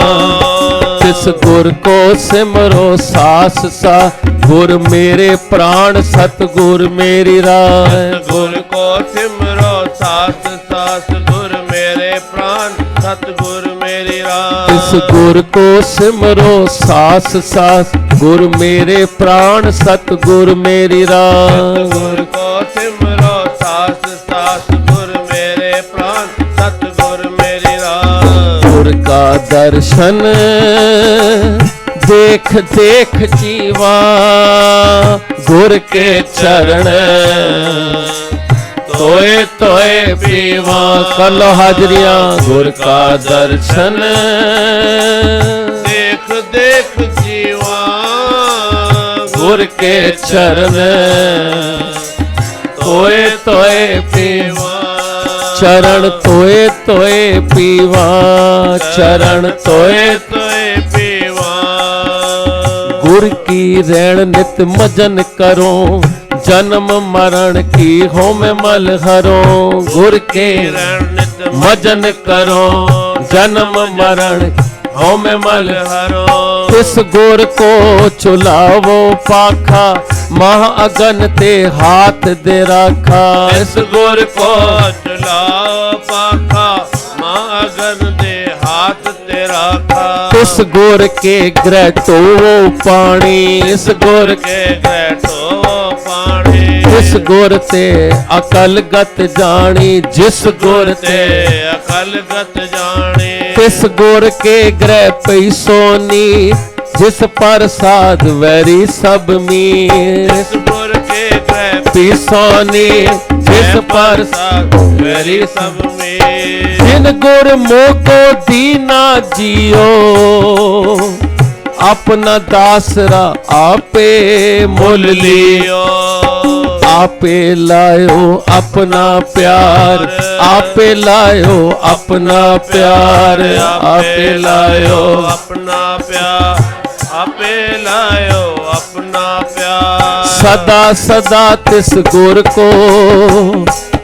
तिस गुर को सिमरो सास सा, गुर मेरे प्राण सतगुर मेरी राह। गुर को सिमरो सास सास, गुर मेरे प्राण सतगुर मेरी राह। तिस गुर को सिमरो सास सास, गुर मेरे प्राण सतगुर मेरी राह। गुर को सिमरो सास सास, गुर मेरे प्राण सतगुर मेरी राह। गुर का दर्शन देख देख जीवा, गुर के चरण तोए तोए पीवा। कर लो हाजरियां। गुर का दर्शन देख देख जीवा, गुर के चरण तोए तोए पीवा। चरण तोए तोए पीवा, चरण तोए तोए पीवा। गुर की रैण नित मजन करो, जन्म मरण की होम मल हरो। गुर के नित मजन करो, जन्म मरण होम मल हरो। तिस गुर को चुलावो पाखा, मह अगन ते हाथ दे राखा। इस गुर को चलाओ पाखा, माँ अगन दे हाथ ते राखा। तिस गुर के ग्रह टोवो पानी, इस गुर के बैठो पानी। जिस गुर ते अकल गत जानी, जिस गुर ते अकल गत जानी। तिस गुर के ग्रह पई सोनी, जिस प्रसाद वैरी सब मीर। इस गुर के ग्रह पी सोनी, जिस प्रसाद मेरी सब में। जिन गुर मोको दीना जियो, अपना दासरा आपे मोल लियो। आपे लायो अपना प्यार, आपे लायो अपना प्यार, आपे लायो अपना प्यार, आपे लायो अपना प्यार। सदा सदा तिस गुर को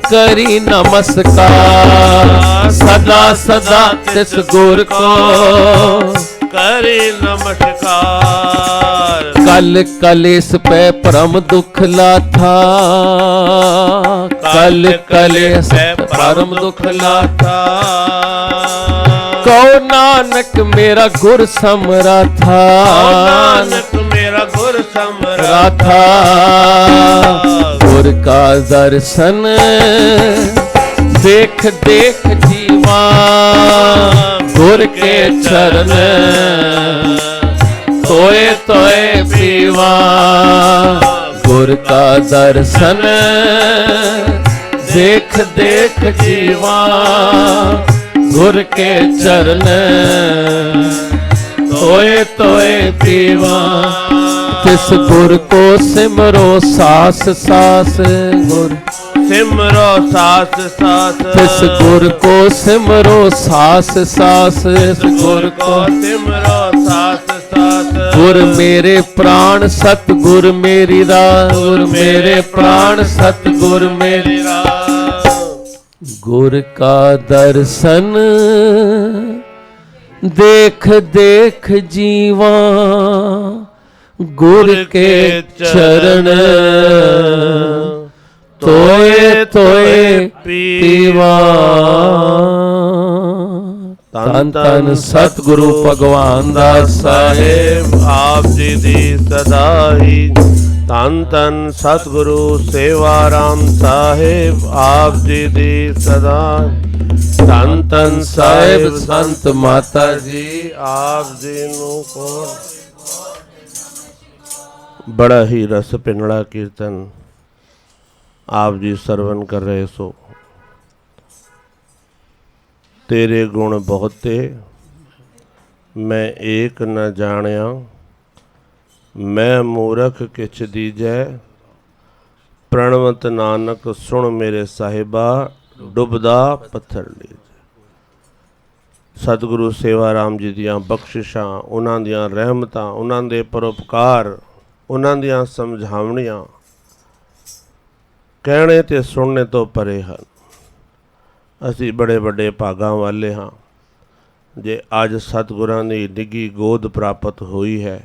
करी नमस्कार, सदा सदा तिस गुर को करी नमस्कार। कल कलेस पे परम दुख लाथा, कल कलेस पे परम दुख लाथा। कहो नानक मेरा गुर समरा था, नानक मेरा गुर समरा था। गुर का दर्शन देख देख जीवा, गुर के चरण तोए तोए पीवा। गुर का दर्शन देख देख जीवा, गुर के चरण तोए तोए पीवा। तिस गुर को सिमरो सास सास, गुर सिमरो सास सास। तिस गुर को सिमरो सास सास, इस गुर को सिमरो सास सास। गुर मेरे प्राण सतगुर मेरी राह, गुर मेरे प्राण सतगुर मेरी राह। गुर का दर्शन देख देख जीवा, गुर के चरण तोए तोए पीवा। धन धन सतगुरु भगवान दास साहेब आप जी दी सदाई। धन धन सतगुरु सेवा राम साहेब आप जी दी सदा। धन धन साहेब संत माता जी आप जी नू कोण। बड़ा ही रस पिंडला कीर्तन आप जी सरवण कर रहे सो। तेरे गुण बहुते मैं एक न जानिया, मैं मूरख किछ दीजै, प्रणवत नानक सुन मेरे साहिबा, डुबदा पत्थर लीजै। सतगुरु सेवा राम जी दियां बख्शिशां, उन्हां दियां रहमतां, उन्हां दे परोपकार, उन्हां दियां समझावणियां कहने ते सुनने तो परे हैं। असी बड़े बड़े भागां वाले हाँ जे अज सतगुरां दी निगी गोद प्राप्त हुई है।